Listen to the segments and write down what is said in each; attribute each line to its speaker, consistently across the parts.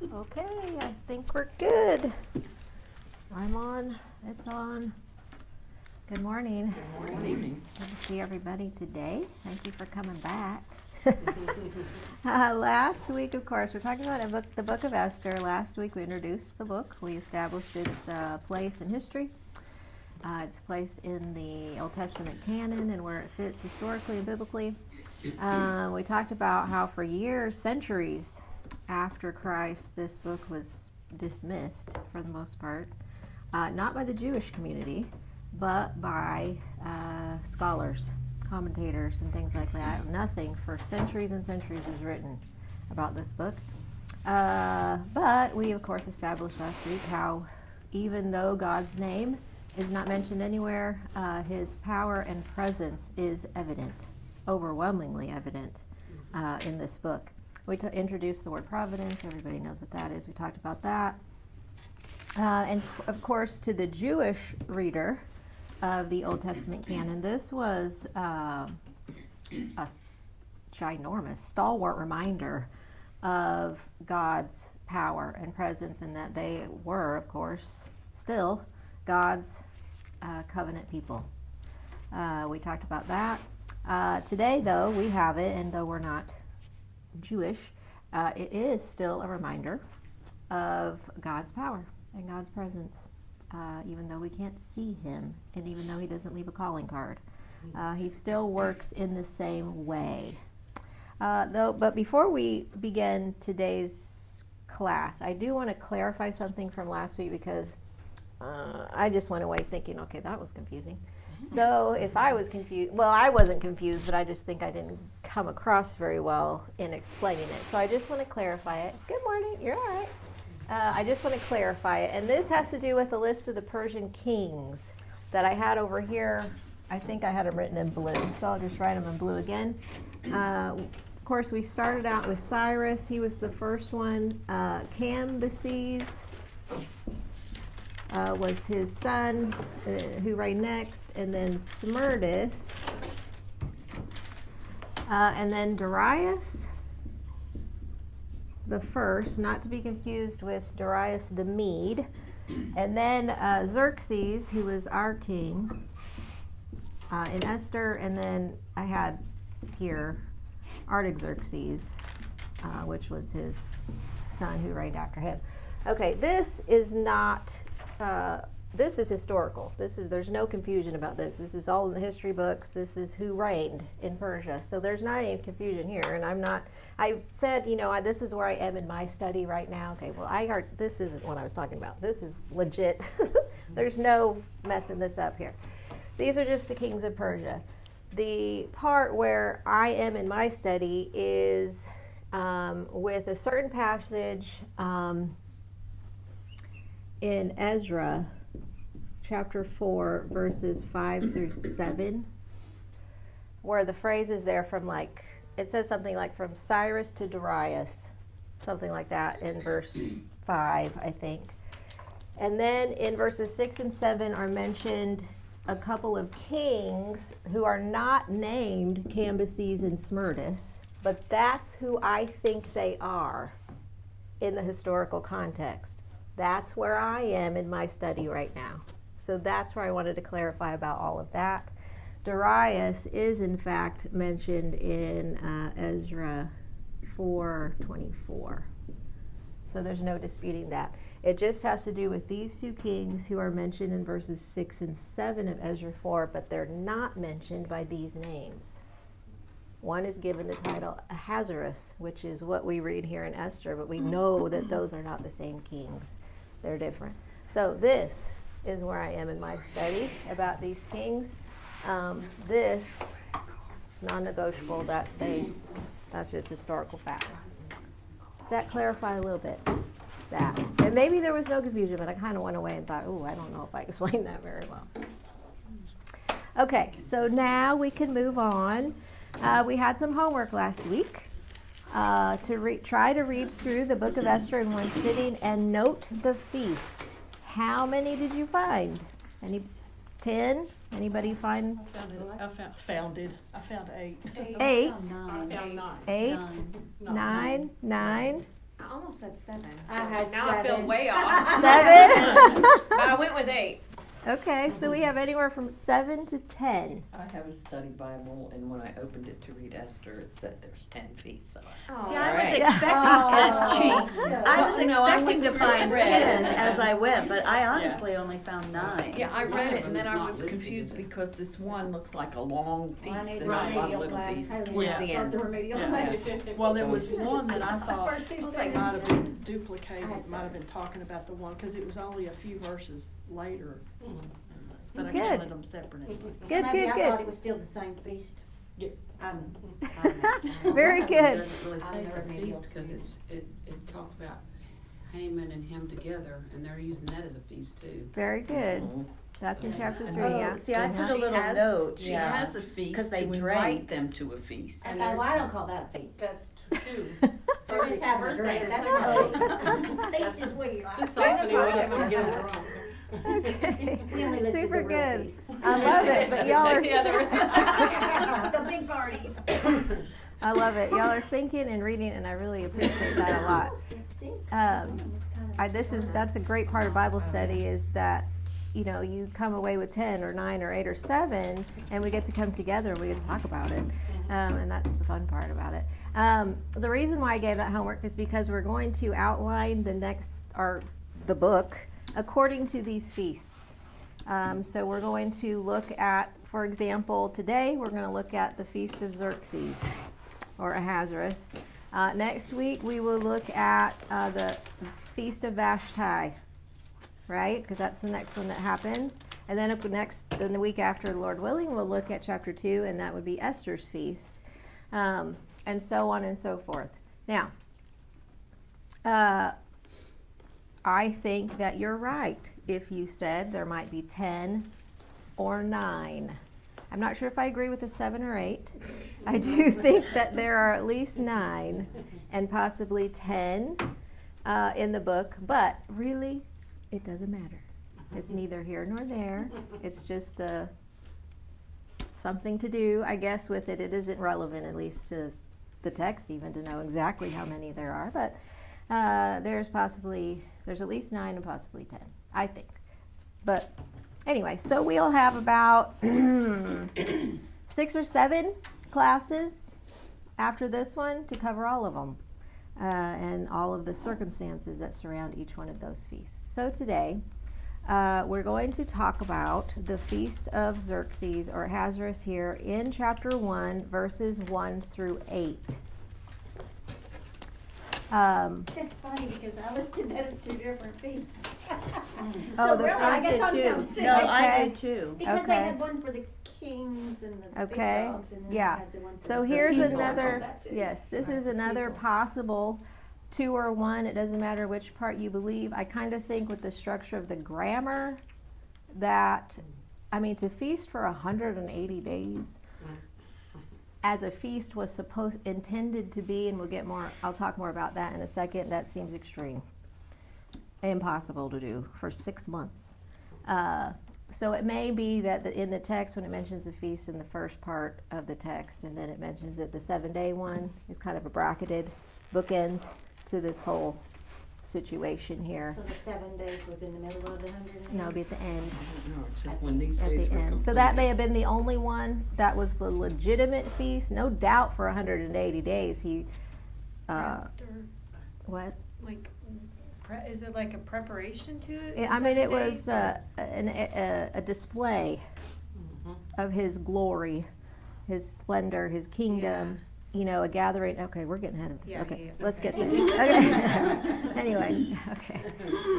Speaker 1: Okay, I think we're good. I'm on. It's on. Good morning.
Speaker 2: Good morning.
Speaker 1: Good to see everybody today. Thank you for coming back. Last week, of course, we're talking about the book of Esther. Last week we introduced the book. We established its place in history, its place in the Old Testament canon and where it fits historically and biblically. We talked about how for years, centuries after Christ, this book was dismissed for the most part, not by the Jewish community, but by scholars, commentators, and things like that. Nothing for centuries and centuries was written about this book. But we, of course, established last week how even though God's name is not mentioned anywhere, his power and presence is evident, overwhelmingly evident in this book. We introduced the word providence. Everybody knows what that is. We talked about that. And, of course, to the Jewish reader of the Old Testament canon, this was a ginormous, stalwart reminder of God's power and presence, and that they were, of course, still God's covenant people. We talked about that. Today, though, we have it, and though we're not Jewish, it is still a reminder of God's power and God's presence, even though we can't see him, and even though he doesn't leave a calling card. He still works in the same way. But before we begin today's class, I do want to clarify something from last week, because I just went away thinking, okay, that was confusing. So if I was confused, well, I wasn't confused, but I just think I didn't come across very well in explaining it. So I just want to clarify it. Good morning. You're all right. I just want to clarify it. And this has to do with the list of the Persian kings that I had over here. I think I had them written in blue, so I'll just write them in blue again. Of course, we started out with Cyrus. He was the first one. Cambyses was his son, who reigned next, and then Smerdis, and then Darius the first, not to be confused with Darius the Mede, and then Xerxes, who was our king in Esther, and then I had here Artaxerxes, which was his son who reigned after him. Okay, this is not, this is historical. There's no confusion about this. This is all in the history books. This is who reigned in Persia. So there's not any confusion here. And I said, this is where I am in my study right now. Okay, well, this isn't what I was talking about. This is legit. There's no messing this up here. These are just the kings of Persia. The part where I am in my study is with a certain passage in Ezra, chapter 4, verses 5 through 7, where the phrase is there from it says something like from Cyrus to Darius, something like that in verse 5, I think. And then in verses 6 and 7 are mentioned a couple of kings who are not named Cambyses and Smerdis, but that's who I think they are in the historical context. That's where I am in my study right now. So that's where I wanted to clarify about all of that. Darius is in fact mentioned in Ezra 4:24. So there's no disputing that. It just has to do with these two kings who are mentioned in verses 6 and 7 of Ezra 4, but they're not mentioned by these names. One is given the title Ahasuerus, which is what we read here in Esther, but we know that those are not the same kings. They're different. So this is where I am in my study about these kings. This is non-negotiable. That's just historical fact. Does that clarify a little bit? That. And maybe there was no confusion, but I kind of went away and thought, I don't know if I explained that very well. Okay, so now we can move on. We had some homework last week to try to read through the book of Esther in one sitting and note the feasts. How many did you find? 10? Anybody find?
Speaker 2: I found 8.
Speaker 1: Eight.
Speaker 2: I found 9.
Speaker 1: 8, 9.
Speaker 3: I almost said 7. So
Speaker 4: I had
Speaker 3: now I feel
Speaker 4: 7.
Speaker 3: way off.
Speaker 1: 7?
Speaker 3: But I went with 8.
Speaker 1: Okay, so we have anywhere from 7 to 10.
Speaker 2: I have a study Bible, and when I opened it to read Esther, it said there's 10 feasts. So
Speaker 3: Oh.
Speaker 5: See, I was
Speaker 2: Alright.
Speaker 5: expecting
Speaker 4: Oh,
Speaker 5: I was
Speaker 2: No, I
Speaker 5: expecting to
Speaker 2: went
Speaker 5: find
Speaker 2: through and
Speaker 5: 10
Speaker 2: read.
Speaker 5: as I went, but I honestly only found 9.
Speaker 2: yeah, I read it, and then
Speaker 6: It's
Speaker 2: I
Speaker 6: not
Speaker 2: was
Speaker 6: listed,
Speaker 2: confused
Speaker 6: is it?
Speaker 2: because this one looks like a long
Speaker 4: Well, I
Speaker 2: feast
Speaker 4: need
Speaker 2: and not a lot of
Speaker 4: remedial
Speaker 2: little
Speaker 4: class.
Speaker 2: feasts
Speaker 4: I
Speaker 2: towards
Speaker 4: need
Speaker 2: the
Speaker 4: to
Speaker 2: end.
Speaker 4: start the remedial
Speaker 6: Yeah.
Speaker 4: class.
Speaker 2: Well, there was one that I thought
Speaker 4: First 2
Speaker 2: might
Speaker 4: studies.
Speaker 2: have been
Speaker 4: I had
Speaker 2: duplicated, might have
Speaker 4: seven.
Speaker 2: been talking about the one, because it was only a few verses later. But I
Speaker 1: Good.
Speaker 2: counted them separate.
Speaker 1: Good,
Speaker 4: Maybe
Speaker 1: good,
Speaker 4: I thought
Speaker 1: good.
Speaker 4: it was still the same feast.
Speaker 2: Yeah.
Speaker 1: Very
Speaker 6: It
Speaker 1: good.
Speaker 6: doesn't really
Speaker 4: On
Speaker 6: say it's
Speaker 4: the
Speaker 6: a
Speaker 4: remedial
Speaker 6: feast because
Speaker 4: feast.
Speaker 6: it talks about Haman and him together, and they're using that as a feast too.
Speaker 1: Very good.
Speaker 2: Mhm.
Speaker 1: That's in chapter 3,
Speaker 5: Oh,
Speaker 1: yeah.
Speaker 5: see, I put a
Speaker 2: She
Speaker 5: little
Speaker 2: has-
Speaker 5: note.
Speaker 2: She
Speaker 5: yeah.
Speaker 2: has a feast
Speaker 5: 'Cause they
Speaker 2: to invite
Speaker 5: drank.
Speaker 2: them to a feast.
Speaker 4: Okay, well, I don't call that a feast.
Speaker 6: That's two.
Speaker 4: We're just having a drink, that's not a feast is weird.
Speaker 6: Just
Speaker 3: I was
Speaker 6: softening
Speaker 3: talking
Speaker 6: it
Speaker 3: about
Speaker 6: up.
Speaker 3: that.
Speaker 1: Okay.
Speaker 4: We only listed
Speaker 1: Super
Speaker 4: the real
Speaker 1: good.
Speaker 4: feasts.
Speaker 1: I love it, but y'all are
Speaker 3: Yeah,
Speaker 4: The big parties.
Speaker 1: I love it. Y'all are thinking and reading, and I really appreciate that a lot. That's a great part of Bible study is that, you know, you come away with 10 or 9 or 8 or 7, and we get to come together and we get to talk about it. And that's the fun part about it. The reason why I gave that homework is because we're going to outline the book according to these feasts. So we're going to look at, for example, today we're going to look at the Feast of Xerxes or Ahasuerus. Next week we will look at the Feast of Vashti, right? Because that's the next one that happens. And then then the week after, Lord willing, we'll look at chapter 2, and that would be Esther's feast, and so on and so forth. Now, I think that you're right if you said there might be 10 or 9. I'm not sure if I agree with the 7 or 8. I do think that there are at least 9 and possibly 10 in the book, but really, it doesn't matter. It's neither here nor there. It's just something to do, I guess, with it. It isn't relevant, at least to the text, even to know exactly how many there are, but there's at least 9 and possibly 10, I think. But anyway, so we'll have about 6 or 7 classes after this one to cover all of them and all of the circumstances that surround each one of those feasts. So today, we're going to talk about the Feast of Xerxes, or Ahasuerus, here in chapter 1, verses 1 through 8.
Speaker 4: It's funny because I listed that as 2 different feasts.
Speaker 1: Oh,
Speaker 4: So
Speaker 1: the
Speaker 4: really, I guess I'm
Speaker 5: too.
Speaker 4: confused.
Speaker 5: No, I
Speaker 1: Okay.
Speaker 5: did too.
Speaker 4: Because
Speaker 1: Okay.
Speaker 4: they had one for the kings and the big
Speaker 1: Okay.
Speaker 4: dogs, and then
Speaker 1: Yeah.
Speaker 4: they had the one for
Speaker 1: So
Speaker 4: the
Speaker 1: here's
Speaker 4: people.
Speaker 1: another,
Speaker 4: That too.
Speaker 1: yes, this
Speaker 4: Right,
Speaker 1: is
Speaker 4: the
Speaker 1: another
Speaker 4: people.
Speaker 1: possible 2 or 1. It doesn't matter which part you believe. I kind of think with the structure of the grammar that, to feast for 180 days as a feast was intended to be, and I'll talk more about that in a second, that seems extreme. Impossible to do for 6 months. So it may be that in the text, when it mentions the feast in the first part of the text, and then it mentions that the 7-day one is kind of a bracketed bookends to this whole situation here.
Speaker 4: So the 7 days was in the middle of the 180?
Speaker 1: No, it'll be at the end.
Speaker 2: No, except when these
Speaker 1: At
Speaker 2: days
Speaker 1: the
Speaker 2: were
Speaker 1: end. So that
Speaker 2: completed.
Speaker 1: may have been the only one that was the legitimate feast. No doubt for 180 days he, what?
Speaker 3: Like, is it like a preparation to it?
Speaker 1: It was a display of his glory, his splendor, his kingdom. A gathering. Okay, we're getting ahead of this.
Speaker 3: Yeah,
Speaker 1: Okay,
Speaker 3: yeah,
Speaker 1: let's
Speaker 3: okay.
Speaker 1: get there. Okay. Anyway, okay.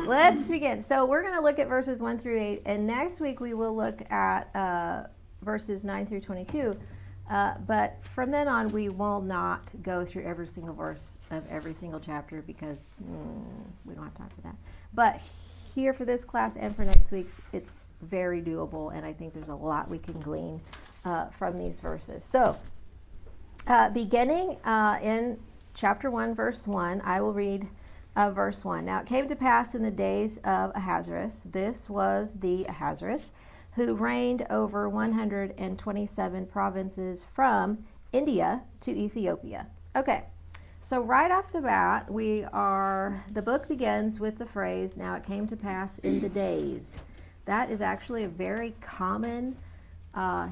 Speaker 1: Let's begin. So we're going to look at verses 1 through 8, and next week we will look at verses 9 through 22. But from then on, we will not go through every single verse of every single chapter because we don't have time for that. But here for this class and for next week's, it's very doable, and I think there's a lot we can glean from these verses. So, beginning in chapter 1, verse 1, I will read verse 1. Now it came to pass in the days of Ahasuerus, this was the Ahasuerus, who reigned over 127 provinces from India to Ethiopia. Okay, So right off the bat, the book begins with the phrase, "Now it came to pass in the days." That is actually a very common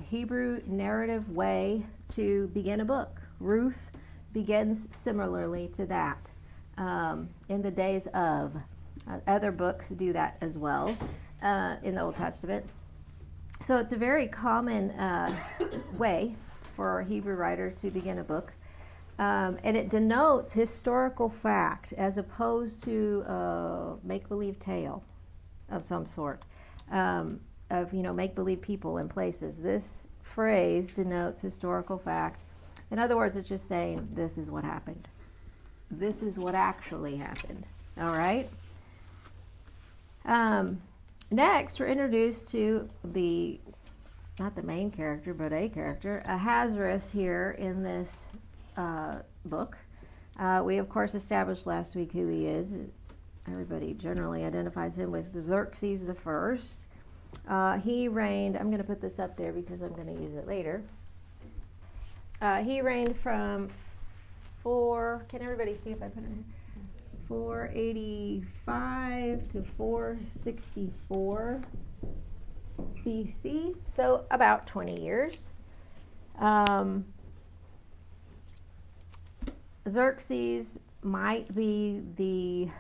Speaker 1: Hebrew narrative way to begin a book. Ruth begins similarly to that, in the days of. Other books do that as well in the Old Testament. So it's a very common way for a Hebrew writer to begin a book. And it denotes historical fact as opposed to a make-believe tale of some sort, of make-believe people and places. This phrase denotes historical fact. In other words, it's just saying this is what happened. This is what actually happened. All right? Next, we're introduced to not the main character, but a character, Ahasuerus here in this book. We, of course, established last week who he is. Everybody generally identifies him with Xerxes the First. He reigned, I'm going to put this up there because I'm going to use it later. He reigned from can everybody see if I put it in? 485 to 464 BC, so about 20 years. Xerxes might be the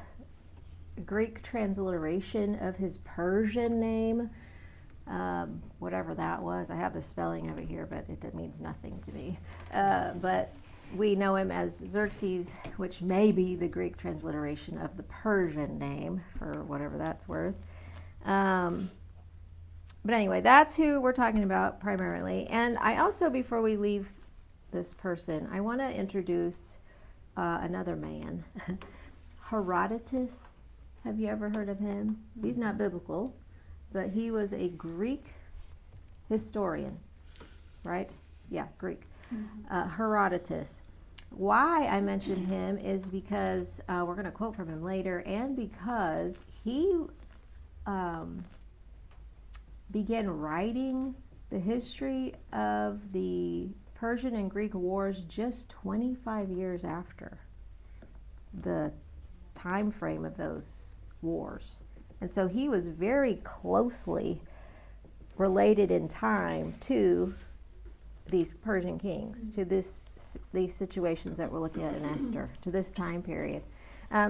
Speaker 1: Greek transliteration of his Persian name, whatever that was. I have the spelling of it here, but it means nothing to me. But we know him as Xerxes, which may be the Greek transliteration of the Persian name, for whatever that's worth. But anyway, that's who we're talking about primarily. And I also, before we leave this person, I want to introduce another man, Herodotus. Have you ever heard of him? He's not biblical, but he was a Greek historian, right? Yeah, Greek. Herodotus. Why I mention him is because we're going to quote from him later, and because he began writing the history of the Persian and Greek wars just 25 years after the time frame of those wars. And so he was very closely related in time to these Persian kings, to these situations that we're looking at in Esther, to this time period.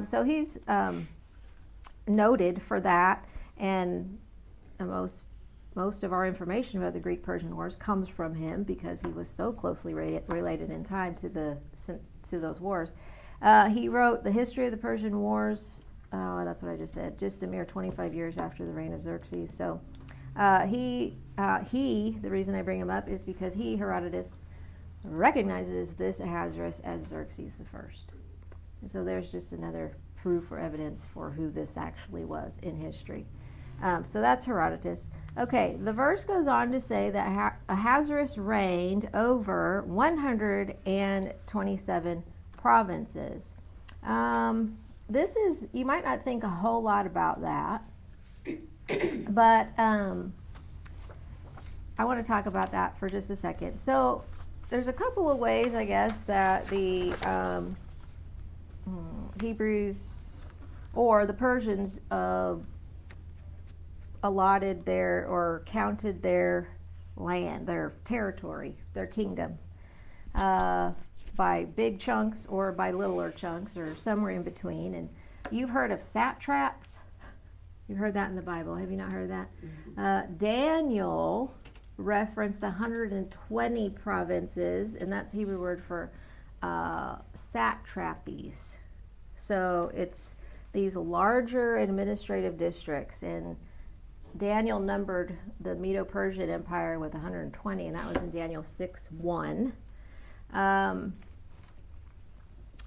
Speaker 1: So he's noted for that, and most of our information about the Greek-Persian wars comes from him because he was so closely related in time to those wars. He wrote the history of the Persian wars. That's what I just said. Just a mere 25 years after the reign of Xerxes. So the reason I bring him up is because Herodotus, recognizes this Ahasuerus as Xerxes the First. And so there's just another proof or evidence for who this actually was in history. So that's Herodotus. Okay, the verse goes on to say that Ahasuerus reigned over 127 provinces. You might not think a whole lot about that, but I want to talk about that for just a second. So there's a couple of ways, I guess, that the Hebrews or the Persians allotted or counted their land, their territory, their kingdom, by big chunks or by littler chunks or somewhere in between. And you've heard of satraps. You've heard that in the Bible. Have you not heard that? Mm-hmm. Daniel referenced 120 provinces, and that's the Hebrew word for satrapies. So it's these larger administrative districts, and Daniel numbered the Medo-Persian Empire with 120, and that was in Daniel 6:1.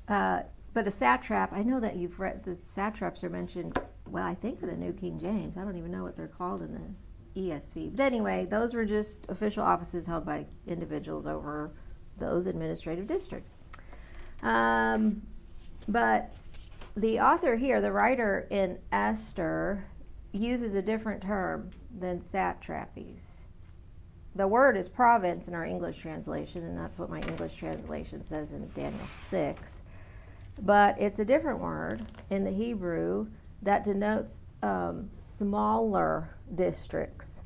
Speaker 1: But a satrap, I know that you've read, the satraps are mentioned, well, I think in the New King James. I don't even know what they're called in the ESV. But anyway, those were just official offices held by individuals over those administrative districts. But the author here, the writer in Esther, uses a different term than satrapies. The word is province in our English translation, and that's what my English translation says in Daniel 6. but it's a different word in the Hebrew that denotes smaller districts.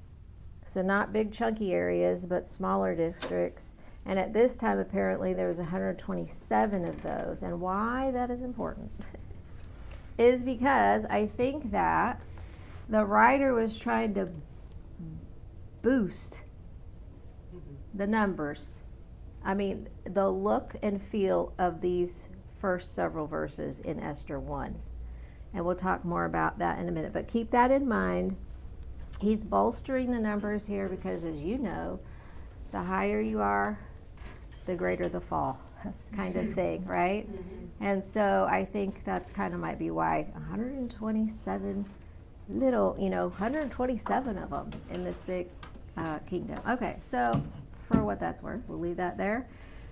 Speaker 1: So not big chunky areas, but smaller districts. And at this time, apparently, there was 127 of those. And why that is important is because I think that the writer was trying to boost the numbers. I mean, the look and feel of these first several verses in Esther 1. And we'll talk more about that in a minute. But keep that in mind. He's bolstering the numbers here because, as you know, the higher you are, the greater the fall kind of thing, right? And so I think that's kind of might be why 127 127 of them in this big kingdom. Okay, so for what that's worth, we'll leave that there.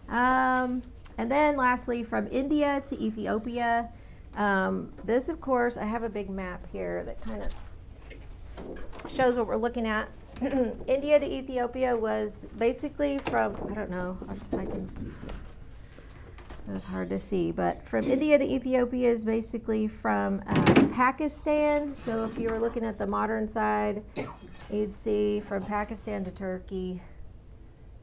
Speaker 1: And then lastly, from India to Ethiopia. This, of course, I have a big map here that kind of shows what we're looking at. India to Ethiopia was basically from, I don't know, that's hard to see, but from India to Ethiopia is basically from Pakistan. So if you were looking at the modern side, you'd see from Pakistan to Turkey.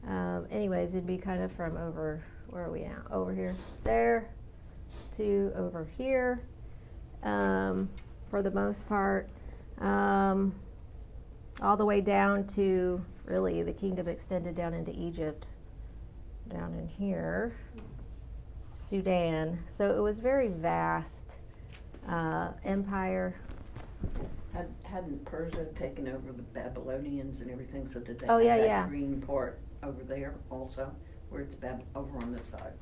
Speaker 1: Anyways, it'd be kind of from over, where are we now? Over here, there, to over here, for the most part. All the way down to, really, the kingdom extended down into Egypt, down in here, Sudan. So it was very vast empire.
Speaker 2: Hadn't Persia taken over the Babylonians and everything, so did they
Speaker 1: Oh,
Speaker 2: have
Speaker 1: yeah,
Speaker 2: that
Speaker 1: yeah.
Speaker 2: green part over there also, where it's over on this side?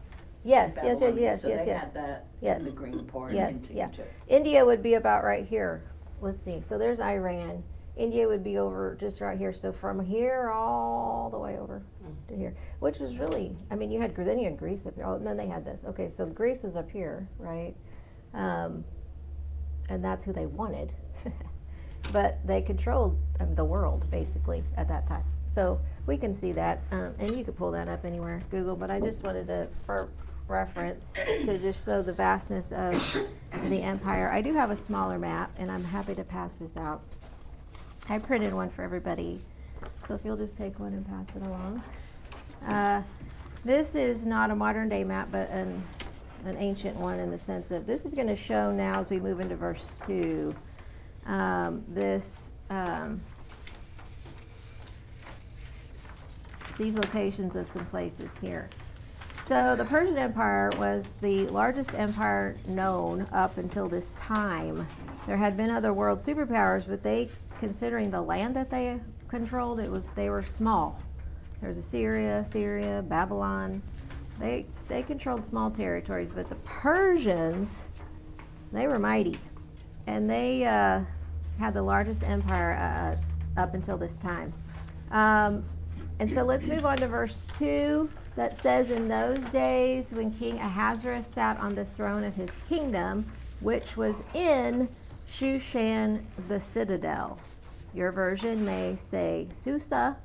Speaker 1: Yes.
Speaker 2: So
Speaker 1: Yes.
Speaker 2: they had that
Speaker 1: Yes.
Speaker 2: in the green part
Speaker 1: Yes,
Speaker 2: into
Speaker 1: yeah.
Speaker 2: Egypt.
Speaker 1: India would be about right here. Let's see. So there's Iran. India would be over just right here. So from here all the way over to here, which was really, I mean, then you had Greece up here. Oh, and then they had this. Okay, so Greece was up here, right? And that's who they wanted. But they controlled the world, basically, at that time. So we can see that. And you could pull that up anywhere, Google. But I just wanted to, for reference, to just show the vastness of the empire. I do have a smaller map, and I'm happy to pass this out. I printed one for everybody, so if you'll just take one and pass it along. This is not a modern day map, but an ancient one in the sense of, this is going to show now as we move into verse 2, these locations of some places here. So the Persian Empire was the largest empire known up until this time. There had been other world superpowers, but considering the land that they controlled, they were small. There's Assyria, Babylon. They controlled small territories, but the Persians, they were mighty, and they had the largest empire up until this time. And so let's move on to verse 2 that says, in those days when King Ahasuerus sat on the throne of his kingdom, which was in Shushan the citadel. Your version may say Susa,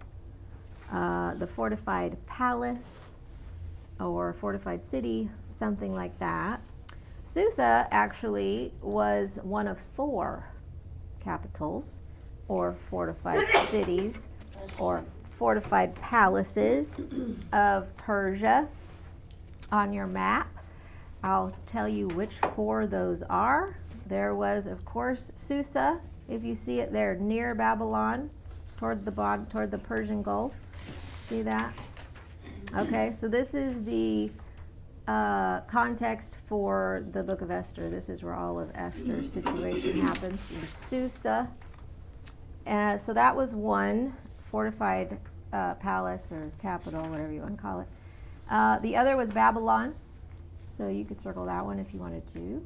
Speaker 1: the fortified palace, or fortified city, something like that. Susa actually was one of 4 capitals, or fortified cities, or fortified palaces of Persia. On your map, I'll tell you which 4 those are. There was, of course, Susa, if you see it there near Babylon, toward the Persian Gulf. See that? Okay, so this is the context for the book of Esther. This is where all of Esther's situation happens, in Susa. So that was one fortified palace or capital, whatever you want to call it. The other was Babylon, so you could circle that one if you wanted to.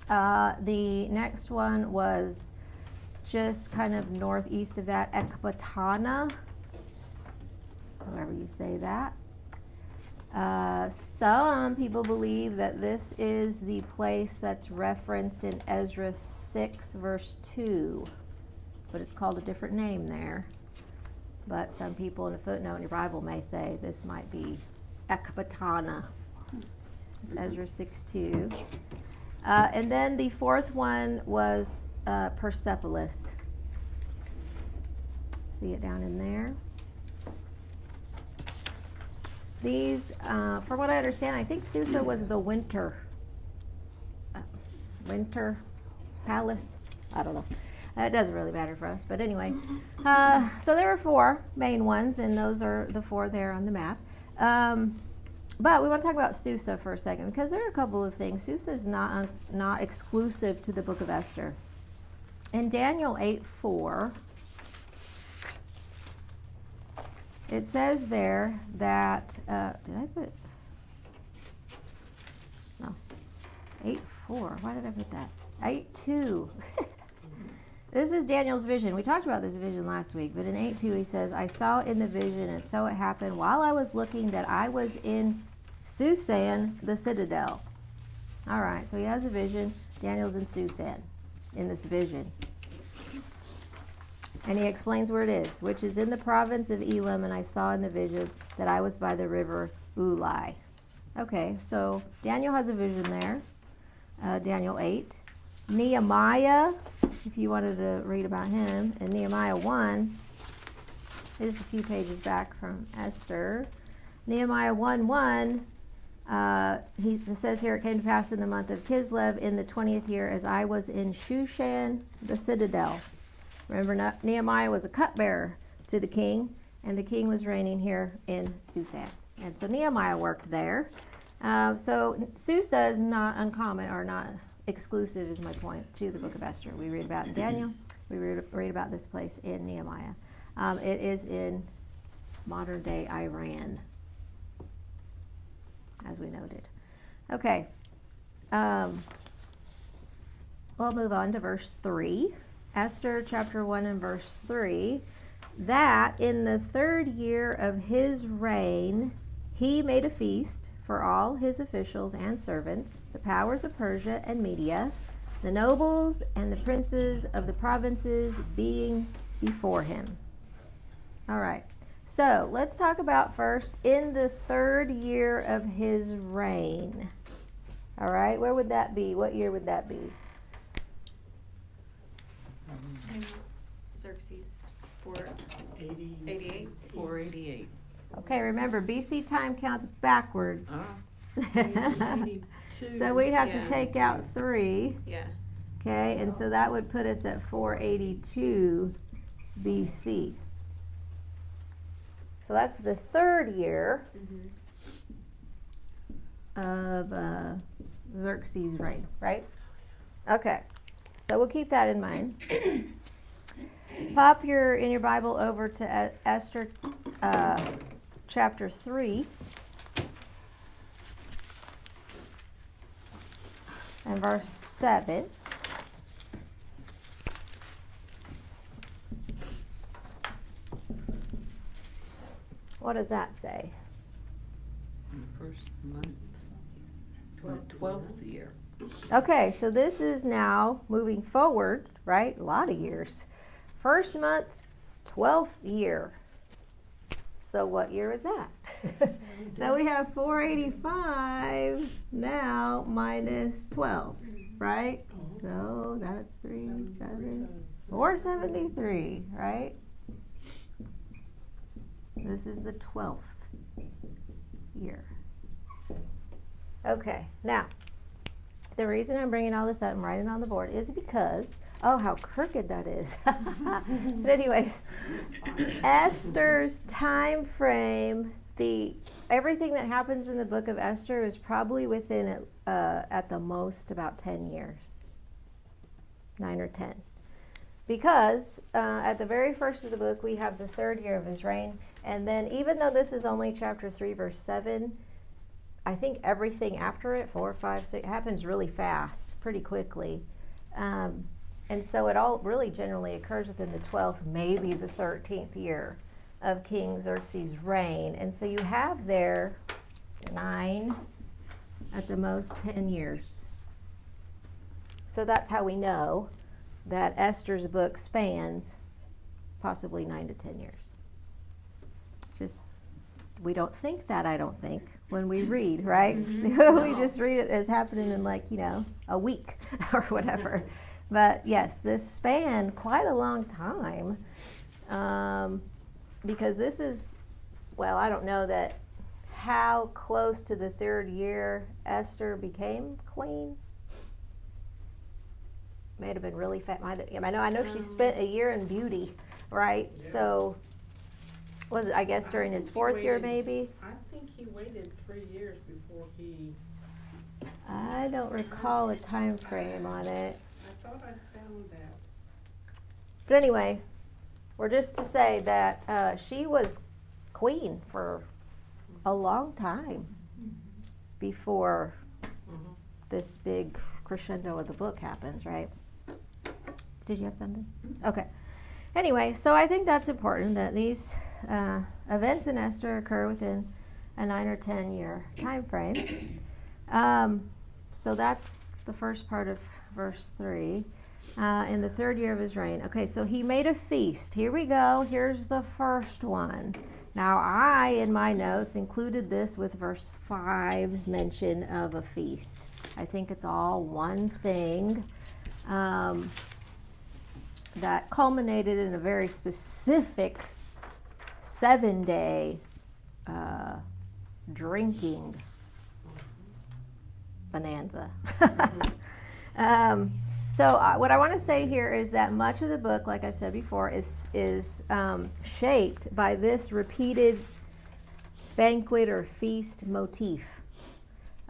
Speaker 1: The next one was just kind of northeast of that, Ecbatana, however you say that. Some people believe that this is the place that's referenced in Ezra 6 verse 2, but it's called a different name there. But some people in a footnote in your Bible may say this might be Ecbatana. It's Ezra 6:2. And then the fourth one was Persepolis. See it down in there. These, from what I understand, I think Susa was the winter palace. I don't know. It doesn't really matter for us, but anyway. So there were four main ones, and those are the four there on the map. But we want to talk about Susa for a second, because there are a couple of things. Susa is not exclusive to the book of Esther. In Daniel 8:4, it says there that, did I put, no, 8:4, why did I put that? 8:2. This is Daniel's vision. We talked about this vision last week, but in 8:2 he says, I saw in the vision, and so it happened while I was looking that I was in Susan, the citadel. All right, so he has a vision. Daniel's in Susan in this vision. And he explains where it is, which is in the province of Elam, and I saw in the vision that I was by the river Ulai. Okay, so Daniel has a vision there, Daniel 8. Nehemiah, if you wanted to read about him, in Nehemiah 1, just a few pages back from Esther. Nehemiah 1:1, it says here, it came to pass in the month of Kislev in the 20th year as I was in Shushan, the citadel. Remember, Nehemiah was a cupbearer to the king, and the king was reigning here in Susan. And so Nehemiah worked there. So Susa is not uncommon, or not exclusive, is my point, to the book of Esther. We read about it in Daniel. We read about this place in Nehemiah. It is in modern-day Iran, as we noted. Okay. We'll move on to verse 3. Esther chapter 1 and verse 3. That in the 3rd year of his reign, he made a feast for all his officials and servants, the powers of Persia and Media, the nobles and the princes of the provinces being before him. All right. So let's talk about first in the 3rd year of his reign. All right. Where would that be? What year would that be?
Speaker 3: Xerxes 488.
Speaker 2: 488.
Speaker 1: Okay, remember, BC time counts backwards.
Speaker 6: Two.
Speaker 1: So we'd have to
Speaker 3: Yeah.
Speaker 1: take out 3,
Speaker 3: Yeah.
Speaker 1: okay, and so that would put us at 482 BC. So that's the 3rd year of Xerxes' reign, right? Okay, so we'll keep that in mind. Pop in your Bible over to Esther chapter 3 and verse 7. What does that say?
Speaker 2: In the first month, 12th year.
Speaker 1: Okay, so this is now moving forward, right? A lot of years. First month, 12th year. So what year is that? So we have 485 now minus 12, right? So that's 473, right? This is the 12th year. Okay, now, the reason I'm bringing all this up and writing on the board is because, oh, how crooked that is. But anyways, Esther's time frame, everything that happens in the book of Esther is probably within, at the most, about 10 years. 9 or 10. Because at the very first of the book, we have the 3rd year of his reign. And then even though this is only chapter 3, verse 7, I think everything after it, 4, 5, 6, happens really fast, pretty quickly. And so it all really generally occurs within the 12th, maybe the 13th year of King Xerxes' reign. And so you have there 9, at the most 10 years. So that's how we know that Esther's book spans possibly 9 to 10 years. Just, we don't think that, I don't think. when we read, right? We just read it as happening in like, a week or whatever. But yes, this spanned quite a long time, because this is, well, I don't know that how close to the third year Esther became queen. May have been really fat. I know she spent a year in beauty, right?
Speaker 7: Yeah.
Speaker 1: So was it, I guess, during his fourth year maybe?
Speaker 7: I think he waited 3 years before he,
Speaker 1: I don't recall a time frame on it.
Speaker 7: I thought I found that.
Speaker 1: But anyway, we're just to say that she was queen for a long time before this big crescendo of the book happens, right? Did you have something? Okay. Anyway, so I think that's important that these events in Esther occur within a 9 or 10 year time frame. So that's the first part of verse 3. In the third year of his reign. Okay, so he made a feast. Here we go. Here's the first one. Now I, in my notes, included this with verse 5's mention of a feast. I think it's all one thing that culminated in a very specific 7-day drinking bonanza. So what I want to say here is that much of the book, like I've said before, is shaped by this repeated banquet or feast motif.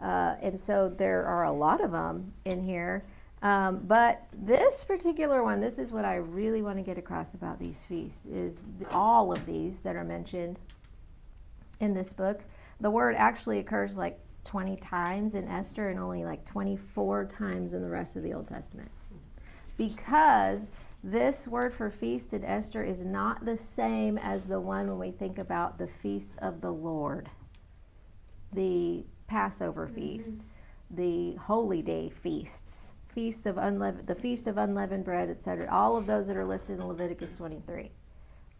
Speaker 1: And so there are a lot of them in here. But this particular one, this is what I really want to get across about these feasts, is all of these that are mentioned in this book. The word actually occurs like 20 times in Esther and only like 24 times in the rest of the Old Testament. Because this word for feast in Esther is not the same as the one when we think about the feasts of the Lord. The Passover feast, the Holy Day feasts, the Feast of Unleavened Bread, etc. All of those that are listed in Leviticus 23.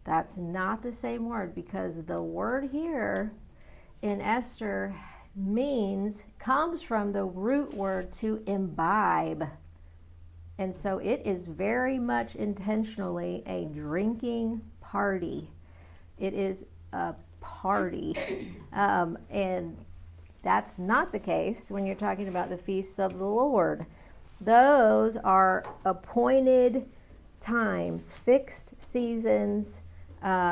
Speaker 1: That's not the same word, because the word here in Esther comes from the root word to imbibe. And so it is very much intentionally a drinking party. It is a party. And that's not the case when you're talking about the feasts of the Lord. Those are appointed times, fixed seasons,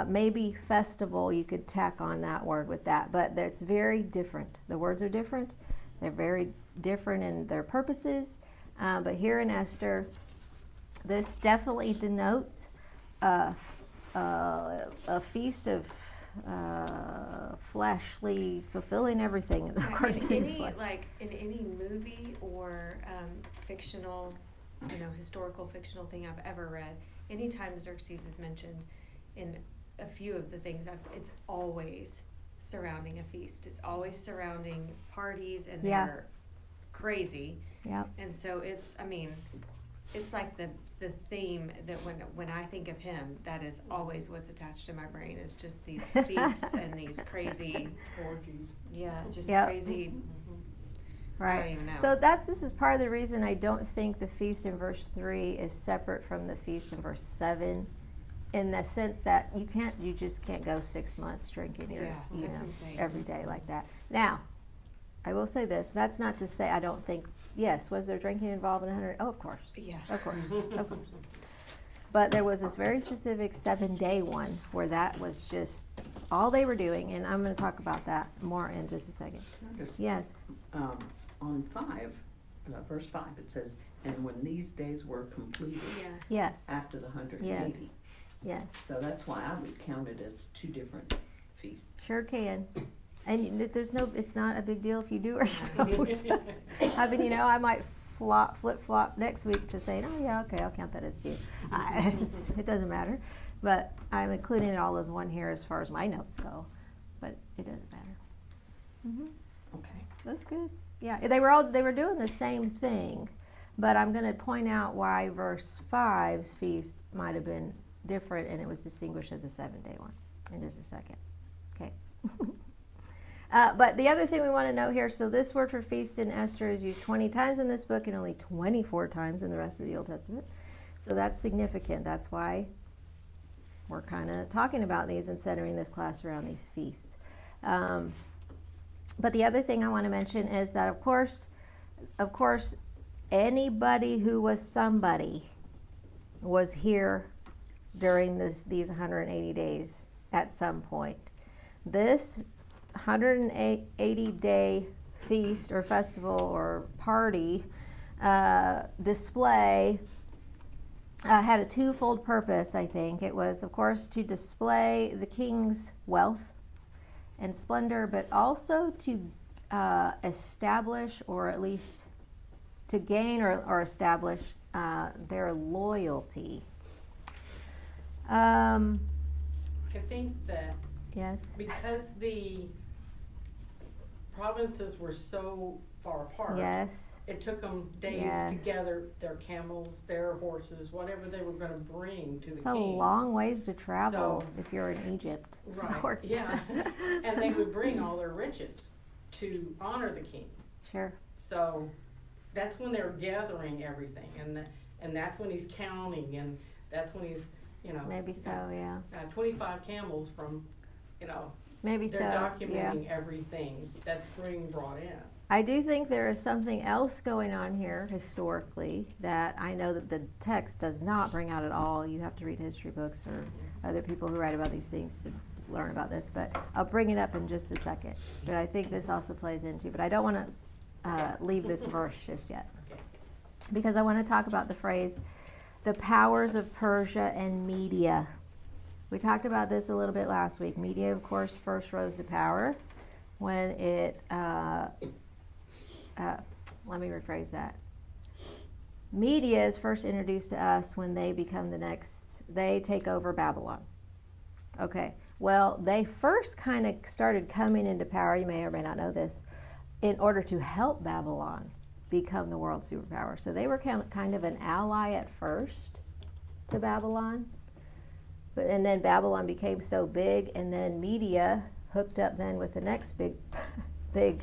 Speaker 1: maybe festival, you could tack on that word with that, but it's very different. The words are different. They're very different in their purposes. But here in Esther, this definitely denotes a feast of fleshly, fulfilling everything. Of course,
Speaker 3: in any movie or fictional, historical fictional thing I've ever read, anytime Xerxes is mentioned in a few of the things, it's always surrounding a feast. It's always surrounding parties, and they're crazy.
Speaker 1: Yeah.
Speaker 3: And so it's like the theme that when I think of him, that is always what's attached to my brain, is just these feasts and these crazy
Speaker 7: Orgies.
Speaker 3: crazy.
Speaker 1: Right.
Speaker 3: I don't even know.
Speaker 1: So this is part of the reason I don't think the feast in verse 3 is separate from the feast in verse 7, in the sense that you just can't go 6 months drinking
Speaker 3: that's insane.
Speaker 1: every day like that. Now, I will say this, that's not to say I don't think, yes, was there drinking involved in 100? Oh, of course.
Speaker 3: Yeah.
Speaker 1: Of course. Of course. But there was this very specific 7-day one where that was just all they were doing, and I'm going to talk about that more in just a second. Yes.
Speaker 2: On 5, verse 5, it says, "And when these days were completed,
Speaker 1: Yes.
Speaker 2: after the 180."
Speaker 1: Yes.
Speaker 2: So that's why I would count it as 2 different feasts.
Speaker 1: Sure can. And it's not a big deal if you do or you don't. I mean, I might flip-flop next week to say, oh yeah, okay, I'll count that as 2. It doesn't matter. But I'm including it all as one here as far as my notes go. But it doesn't matter.
Speaker 2: Okay.
Speaker 1: That's good. Yeah, they were doing the same thing. But I'm going to point out why verse 5's feast might have been different, and it was distinguished as a 7-day one in just a second. Okay. But the other thing we want to know here, so this word for feast in Esther is used 20 times in this book and only 24 times in the rest of the Old Testament. So that's significant. That's why we're kind of talking about these and centering this class around these feasts. But the other thing I want to mention is that, of course, anybody who was somebody was here during these 180 days at some point. This 180-day feast or festival or party display had a twofold purpose, I think. It was, of course, to display the king's wealth and splendor, but also to establish, or at least to gain or establish their loyalty.
Speaker 7: I think that
Speaker 1: Yes.
Speaker 7: because the provinces were so far apart.
Speaker 1: Yes.
Speaker 7: It took them days
Speaker 1: Yes.
Speaker 7: to gather their camels, their horses, whatever they were gonna bring to the
Speaker 1: It's a
Speaker 7: king.
Speaker 1: long ways to travel
Speaker 7: So-
Speaker 1: if you're in Egypt.
Speaker 7: Right, yeah. And they would bring all their riches to honor the king.
Speaker 1: Sure.
Speaker 7: So that's when they were gathering everything, and that's when he's counting, and that's when he's,
Speaker 1: Maybe so, yeah.
Speaker 7: 25 camels from,
Speaker 1: Maybe so,
Speaker 7: they're
Speaker 1: yeah.
Speaker 7: documenting everything that's being brought in.
Speaker 1: I do think there is something else going on here historically that I know that the text does not bring out at all. You have to read history books or other people who write about these things to learn about this, but I'll bring it up in just a second. But I think this also plays into, but I don't want to leave this verse just yet, because I want to talk about the phrase, the powers of Persia and Media. We talked about this a little bit last week. Media, of course, first rose to power when it, let me rephrase that. Media is first introduced to us when they become they take over Babylon. Okay, well, they first kind of started coming into power, you may or may not know this, in order to help Babylon become the world superpower. So they were kind of an ally at first to Babylon. And then Babylon became so big, and then Media hooked up then with the next big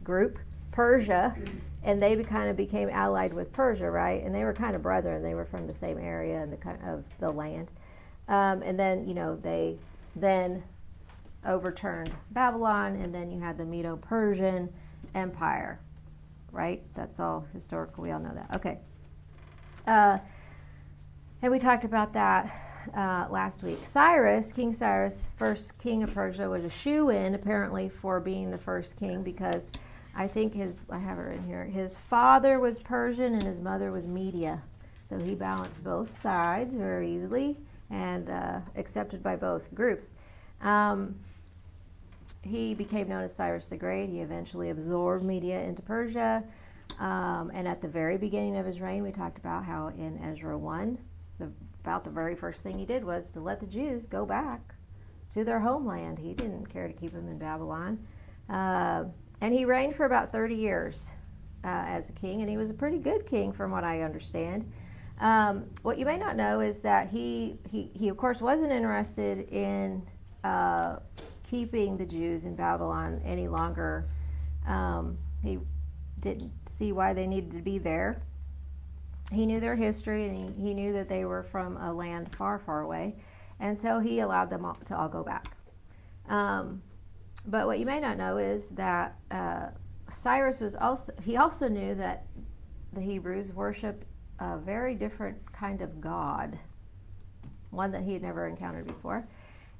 Speaker 1: group, Persia, and they kind of became allied with Persia, right? And they were kind of brethren. They were from the same area and of the land. And then, they then overturned Babylon, and then you had the Medo-Persian Empire, right? That's all historical. We all know that. Okay. And we talked about that last week. King Cyrus, first king of Persia, was a shoo-in apparently for being the first king, because I think I have it in here, his father was Persian and his mother was Media. So he balanced both sides very easily and accepted by both groups. He became known as Cyrus the Great. He eventually absorbed Media into Persia. And at the very beginning of his reign, we talked about how in Ezra 1, about the very first thing he did was to let the Jews go back to their homeland. He didn't care to keep them in Babylon. And he reigned for about 30 years as a king, and he was a pretty good king from what I understand. What you may not know is that he of course wasn't interested in keeping the Jews in Babylon any longer. He didn't see why they needed to be there. He knew their history, and he knew that they were from a land far, far away, and so he allowed them to all go back. But what you may not know is that Cyrus also knew that the Hebrews worshipped a very different kind of God, one that he had never encountered before.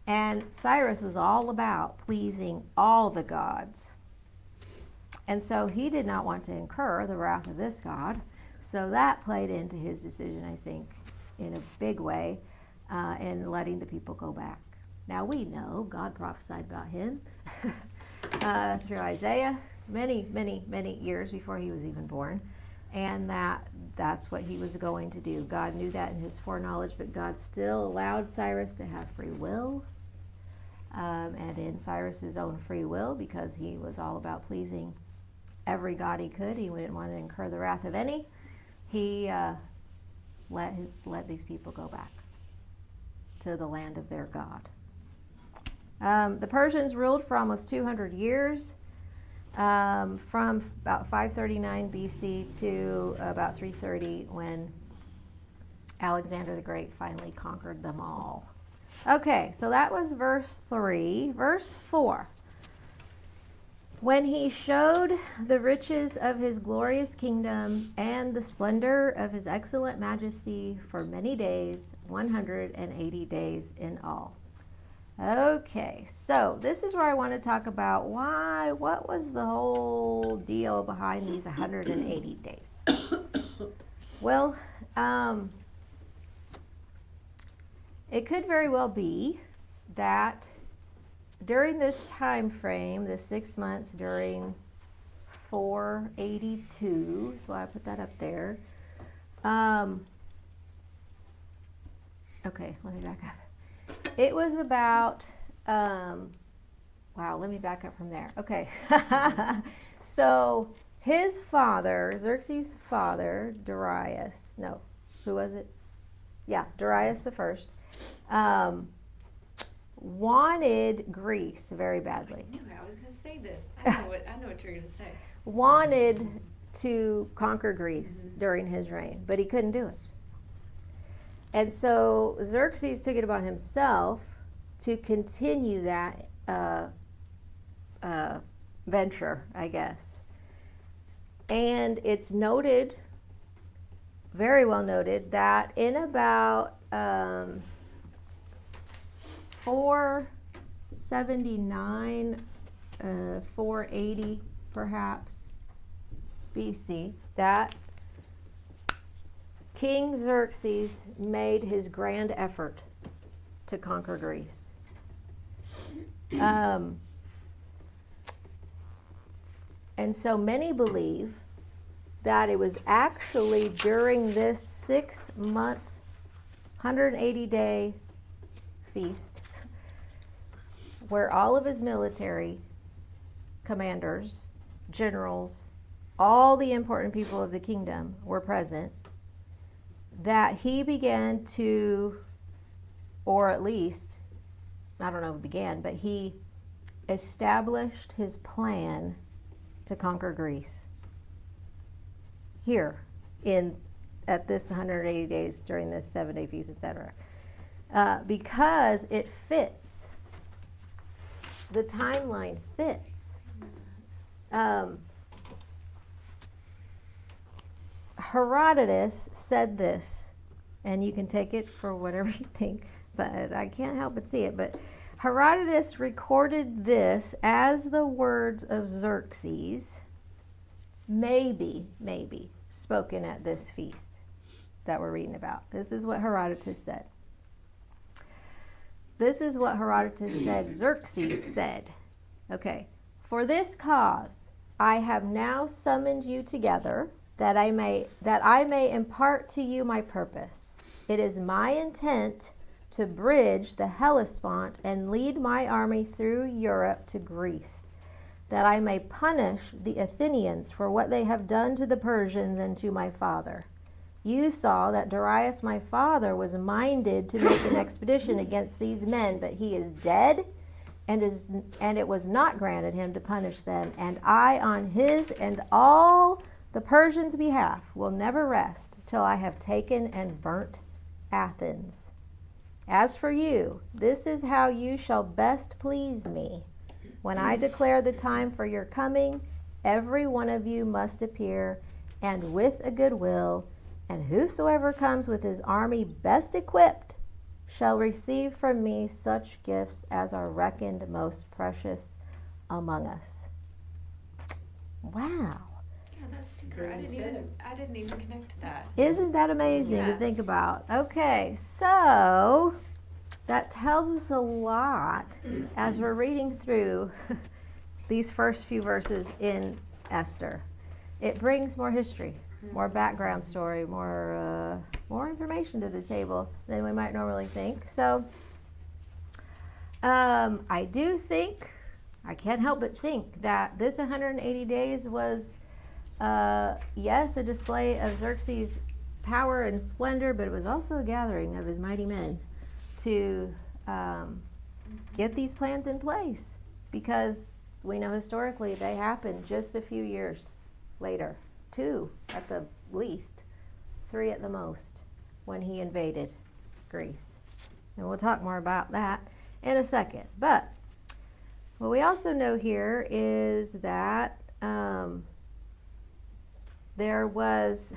Speaker 1: And Cyrus was all about pleasing all the gods. And so he did not want to incur the wrath of this God. So that played into his decision, I think, in a big way, in letting the people go back. Now we know God prophesied about him through Isaiah many, many, many years before he was even born, and that's what he was going to do. God knew that in his foreknowledge, but God still allowed Cyrus to have free will. And in Cyrus's own free will, because he was all about pleasing every god he could, he didn't want to incur the wrath of any, he let these people go back to the land of their God. The Persians ruled for almost 200 years, from about 539 BC to about 330 when Alexander the Great finally conquered them all. Okay, so that was verse 3. Verse 4. When he showed the riches of his glorious kingdom and the splendor of his excellent majesty for many days, 180 days in all. Okay, so this is where I want to talk about what was the whole deal behind these 180 days? Well, it could very well be that during this time frame, the 6 months during 482, so I put that up there. Okay, let me back up. It was about, wow, let me back up from there. Okay, so his father, Xerxes' father, Darius, no, who was it? Yeah, Darius the first, wanted Greece very badly.
Speaker 3: I knew I was going to say this. I know what you're going to say.
Speaker 1: Wanted to conquer Greece during his reign, but he couldn't do it. And so Xerxes took it upon himself to continue that venture, I guess. And it's noted, very well noted, that in about 479, 480 perhaps BC, that King Xerxes made his grand effort to conquer Greece. And so many believe that it was actually during this 6-month, 180-day feast where all of his military commanders, generals, all the important people of the kingdom were present, that he began to, or at least, I don't know if he began, but he established his plan to conquer Greece here at this 180 days during this 7-day feast, etc. Because it fits. The timeline fits. Herodotus said this, and you can take it for whatever you think, but I can't help but see it. But Herodotus recorded this as the words of Xerxes, maybe spoken at this feast that we're reading about. This is what Herodotus said. This is what Herodotus said Xerxes said. Okay. For this cause I have now summoned you together, that I may impart to you my purpose. It is my intent to bridge the Hellespont and lead my army through Europe to Greece, that I may punish the Athenians for what they have done to the Persians and to my father. You saw that Darius my father was minded to make an expedition against these men, but he is dead, and it was not granted him to punish them, and I on his and all the Persians' behalf will never rest till I have taken and burnt Athens. As for you, this is how you shall best please me. When I declare the time for your coming, every one of you must appear, and with a good will, and whosoever comes with his army best equipped shall receive from me such gifts as are reckoned most precious among us. Wow.
Speaker 3: Yeah, that's super. I didn't even connect to that.
Speaker 1: Isn't that amazing to think about? Okay, so that tells us a lot as we're reading through these first few verses in Esther. It brings more history, more background story, more information to the table than we might normally think. So I do think, I can't help but think that this 180 days was, yes, a display of Xerxes' power and splendor, but it was also a gathering of his mighty men to get these plans in place, because we know historically they happened just a few years later, 2 at the least, 3 at the most, when he invaded Greece. And we'll talk more about that in a second. But what we also know here is that there was,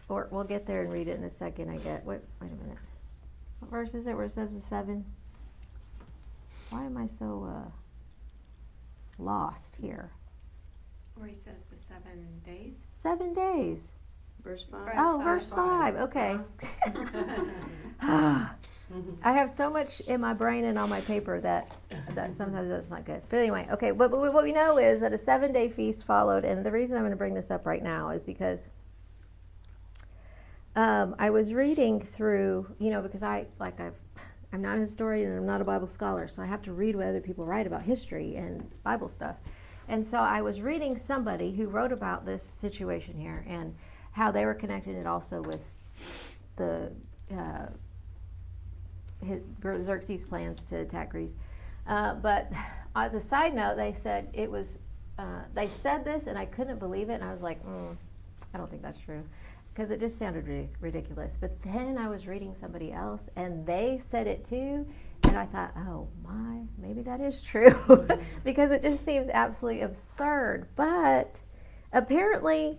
Speaker 1: or we'll get there and read it in a second, I get. Wait a minute. What verse is it where it says the 7? Why am I so lost here?
Speaker 3: Where he says the 7 days.
Speaker 1: 7 days.
Speaker 5: Verse 5.
Speaker 1: Oh, verse 5. Okay. I have so much in my brain and on my paper that sometimes that's not good. But anyway, okay. But what we know is that a 7-day feast followed, and the reason I'm going to bring this up right now is because I was reading through, because I'm not a historian and I'm not a Bible scholar, so I have to read what other people write about history and Bible stuff. And so I was reading somebody who wrote about this situation here and how they were connecting it also with the Xerxes' plans to attack Greece. But as a side note, they said it was, they said this and I couldn't believe it, and I was like, I don't think that's true, because it just sounded ridiculous. But then I was reading somebody else and they said it too, and I thought, oh my, maybe that is true, because it just seems absolutely absurd. But apparently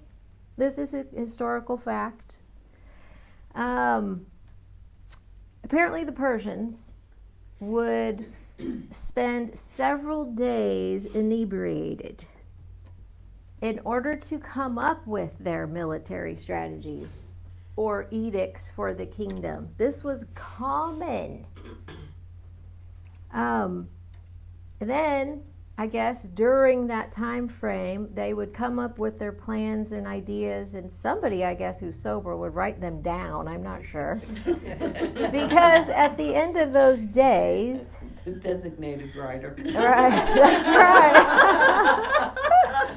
Speaker 1: this is a historical fact. Apparently the Persians would spend several days inebriated in order to come up with their military strategies or edicts for the kingdom. This was common. Then, I guess, during that time frame, they would come up with their plans and ideas, and somebody, I guess, who's sober would write them down. I'm not sure. Because at the end of those days...
Speaker 2: The designated writer.
Speaker 1: Right, that's right.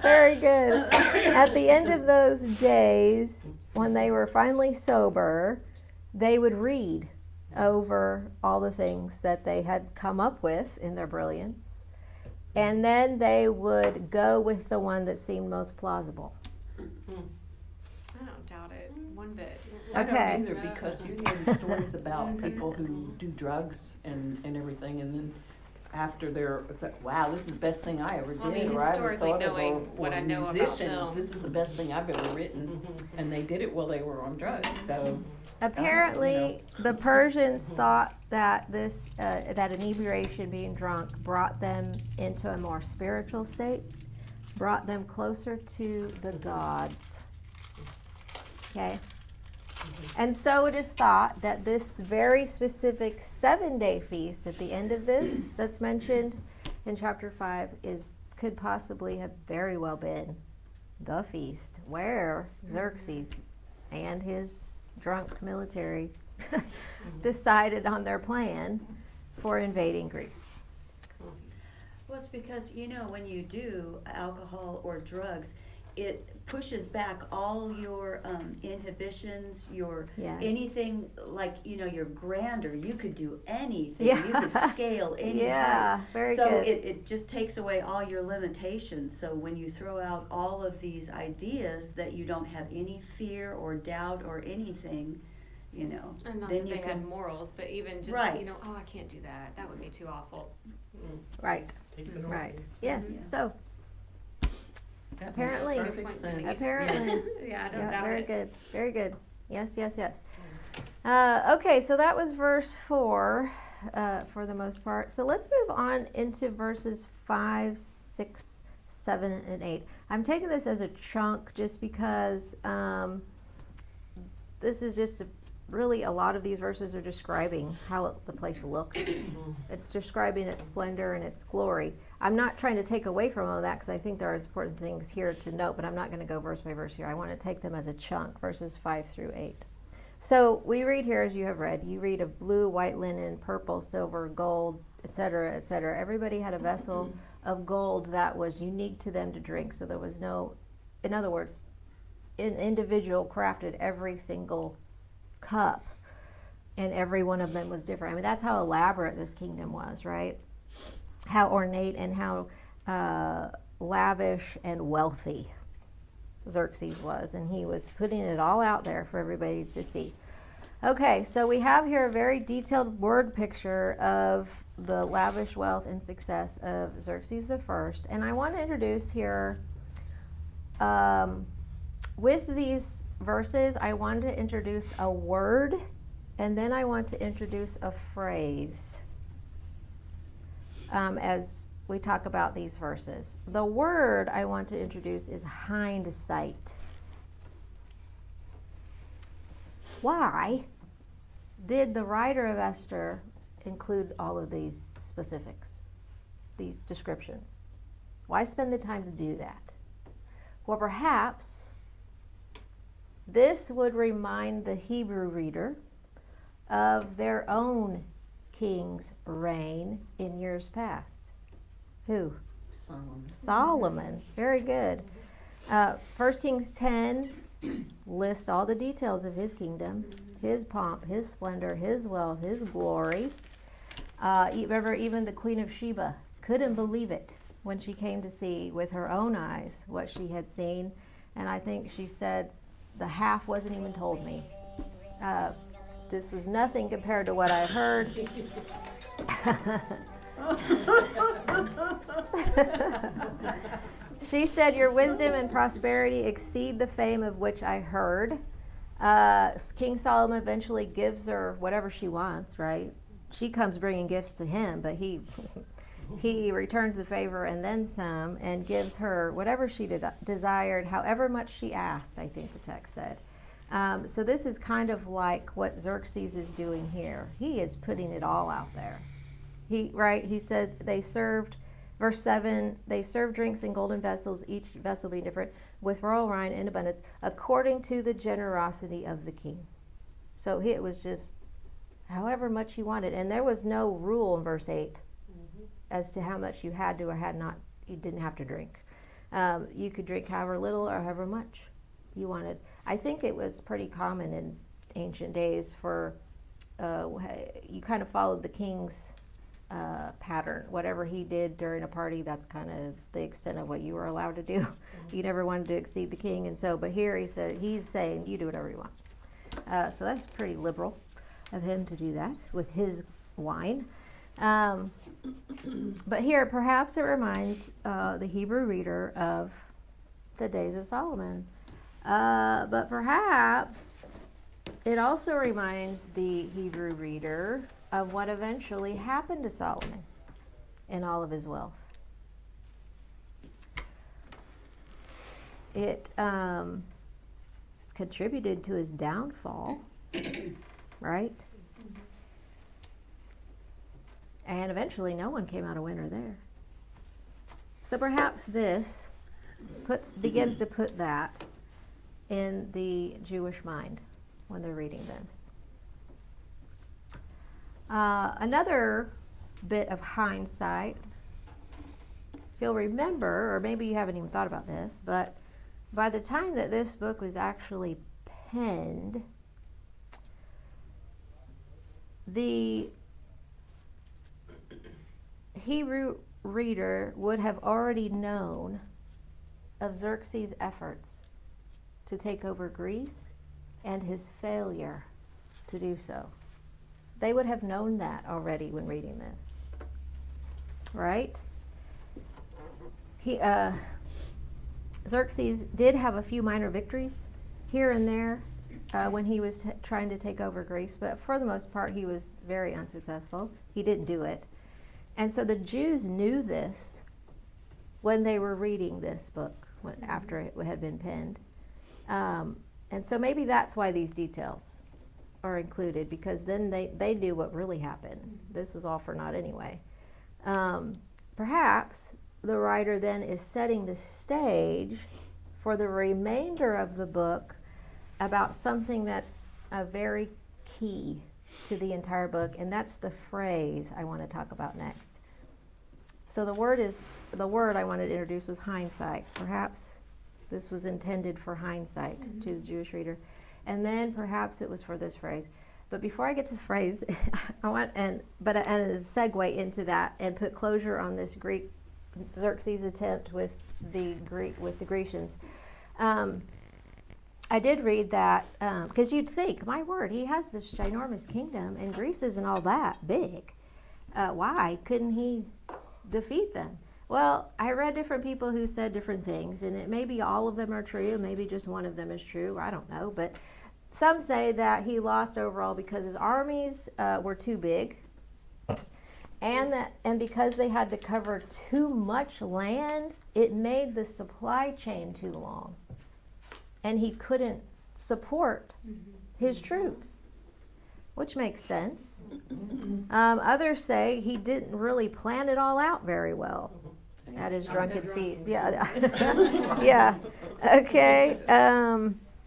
Speaker 1: Very good. At the end of those days, when they were finally sober, they would read over all the things that they had come up with in their brilliance, and then they would go with the one that seemed most plausible.
Speaker 3: I don't doubt it one bit.
Speaker 2: I
Speaker 1: Okay.
Speaker 2: don't either, because you hear the stories about people who do drugs and everything, and then after it's like, wow, this is the best thing I ever did.
Speaker 3: I mean,
Speaker 2: or I ever
Speaker 3: historically
Speaker 2: thought of,
Speaker 3: knowing
Speaker 2: or
Speaker 3: what I know about
Speaker 2: musicians,
Speaker 3: film.
Speaker 2: this is the best thing I've ever written, and they did it while they were on drugs. So
Speaker 1: Apparently, the Persians thought that this that inebriation, being drunk, brought them into a more spiritual state, brought them closer to the gods. Okay? And so it is thought that this very specific 7-day feast at the end of this, that's mentioned in chapter 5, could possibly have very well been the feast where Xerxes and his drunk military decided on their plan for invading Greece.
Speaker 5: Well, it's because, when you do alcohol or drugs, it pushes back all your inhibitions, your
Speaker 1: Yes.
Speaker 5: anything, like, you're grander. You could do anything.
Speaker 1: Yeah.
Speaker 5: You could scale any
Speaker 1: Yeah,
Speaker 5: height.
Speaker 1: very
Speaker 5: so
Speaker 1: good.
Speaker 5: it just takes away all your limitations. So when you throw out all of these ideas that you don't have any fear or doubt or anything,
Speaker 3: And not
Speaker 5: then
Speaker 3: that
Speaker 5: you
Speaker 3: they
Speaker 5: can...
Speaker 3: had morals, but even just,
Speaker 5: Right.
Speaker 3: oh, I can't do that. That would be too awful.
Speaker 1: Right,
Speaker 7: Takes it
Speaker 1: right.
Speaker 7: away.
Speaker 1: Yes,
Speaker 5: Yeah.
Speaker 1: so
Speaker 2: that
Speaker 1: Apparently-
Speaker 2: makes perfect
Speaker 3: Good point,
Speaker 2: sense.
Speaker 3: Denise.
Speaker 1: apparently...
Speaker 3: Yeah, I don't
Speaker 1: Yeah,
Speaker 3: doubt
Speaker 1: very
Speaker 3: it.
Speaker 1: good, very good. Yes, yes, yes. Okay, so that was verse 4 for the most part. So let's move on into verses 5, 6, 7, and 8. I'm taking this as a chunk just because this is just really a lot of these verses are describing how the place looked. It's describing its splendor and its glory. I'm not trying to take away from all of that because I think there are important things here to note, but I'm not going to go verse by verse here. I want to take them as a chunk, verses 5 through 8. So we read here, as you have read, you read of blue, white linen, purple, silver, gold, etc., etc. Everybody had a vessel of gold that was unique to them to drink. So there was no, in other words, an individual crafted every single cup and every one of them was different. I mean, that's how elaborate this kingdom was, right? How ornate and how lavish and wealthy Xerxes was, and he was putting it all out there for everybody to see. Okay, so we have here a very detailed word picture of the lavish wealth and success of Xerxes the First, and I want to introduce here, with these verses, I want to introduce a word, and then I want to introduce a phrase as we talk about these verses. The word I want to introduce is hindsight. Why did the writer of Esther include all of these specifics, these descriptions? Why spend the time to do that? Well, perhaps this would remind the Hebrew reader of their own king's reign in years past. Who?
Speaker 2: Solomon.
Speaker 1: Solomon. Very good. 1 Kings 10 lists all the details of his kingdom, his pomp, his splendor, his wealth, his glory. Remember, even the Queen of Sheba couldn't believe it when she came to see with her own eyes what she had seen. And I think she said, the half wasn't even told me. This was nothing compared to what I heard. She said, your wisdom and prosperity exceed the fame of which I heard. King Solomon eventually gives her whatever she wants, right? She comes bringing gifts to him, but he returns the favor and then some, and gives her whatever she desired, however much she asked, I think the text said. So this is kind of like what Xerxes is doing here. He is putting it all out there. He said they served, verse 7, they served drinks in golden vessels, each vessel being different, with royal wine in abundance, according to the generosity of the king. So it was just however much you wanted. And there was no rule in verse 8 as to how much you had to or had not. You didn't have to drink. You could drink however little or however much you wanted. I think it was pretty common in ancient days for, you kind of followed the king's pattern. Whatever he did during a party, that's kind of the extent of what you were allowed to do. You never wanted to exceed the king, and so, but here he's saying you do whatever you want. So that's pretty liberal of him to do that with his wine. But here, perhaps it reminds the Hebrew reader of the days of Solomon. But perhaps it also reminds the Hebrew reader of what eventually happened to Solomon in all of his wealth. It contributed to his downfall, right? And eventually no one came out a winner there. So perhaps this begins to put that in the Jewish mind when they're reading this. Another bit of hindsight, if you'll remember, or maybe you haven't even thought about this, but by the time that this book was actually penned, the Hebrew reader would have already known of Xerxes' efforts to take over Greece and his failure to do so. They would have known that already when reading this, right? Xerxes did have a few minor victories here and there when he was trying to take over Greece, but for the most part he was very unsuccessful. He didn't do it. And so the Jews knew this when they were reading this book, after it had been penned. And so maybe that's why these details are included, because then they knew what really happened. This was all for naught anyway. Perhaps the writer then is setting the stage for the remainder of the book about something that's very key to the entire book, and that's the phrase I want to talk about next. So the word I wanted to introduce was hindsight. Perhaps this was intended for hindsight to the Jewish reader. And then perhaps it was for this phrase. But before I get to the phrase, I want and as a segue into that and put closure on this Greek Xerxes attempt with the Grecians. I did read that because you'd think, my word, he has this ginormous kingdom, and Greece isn't all that big. Why couldn't he defeat them? Well, I read different people who said different things, and it maybe all of them are true, maybe just one of them is true. I don't know, but some say that he lost overall because his armies were too big, and because they had to cover too much land, it made the supply chain too long, and he couldn't support his troops, which makes sense. Others say he didn't really plan it all out very well at his drunken feast. Yeah, yeah. Okay.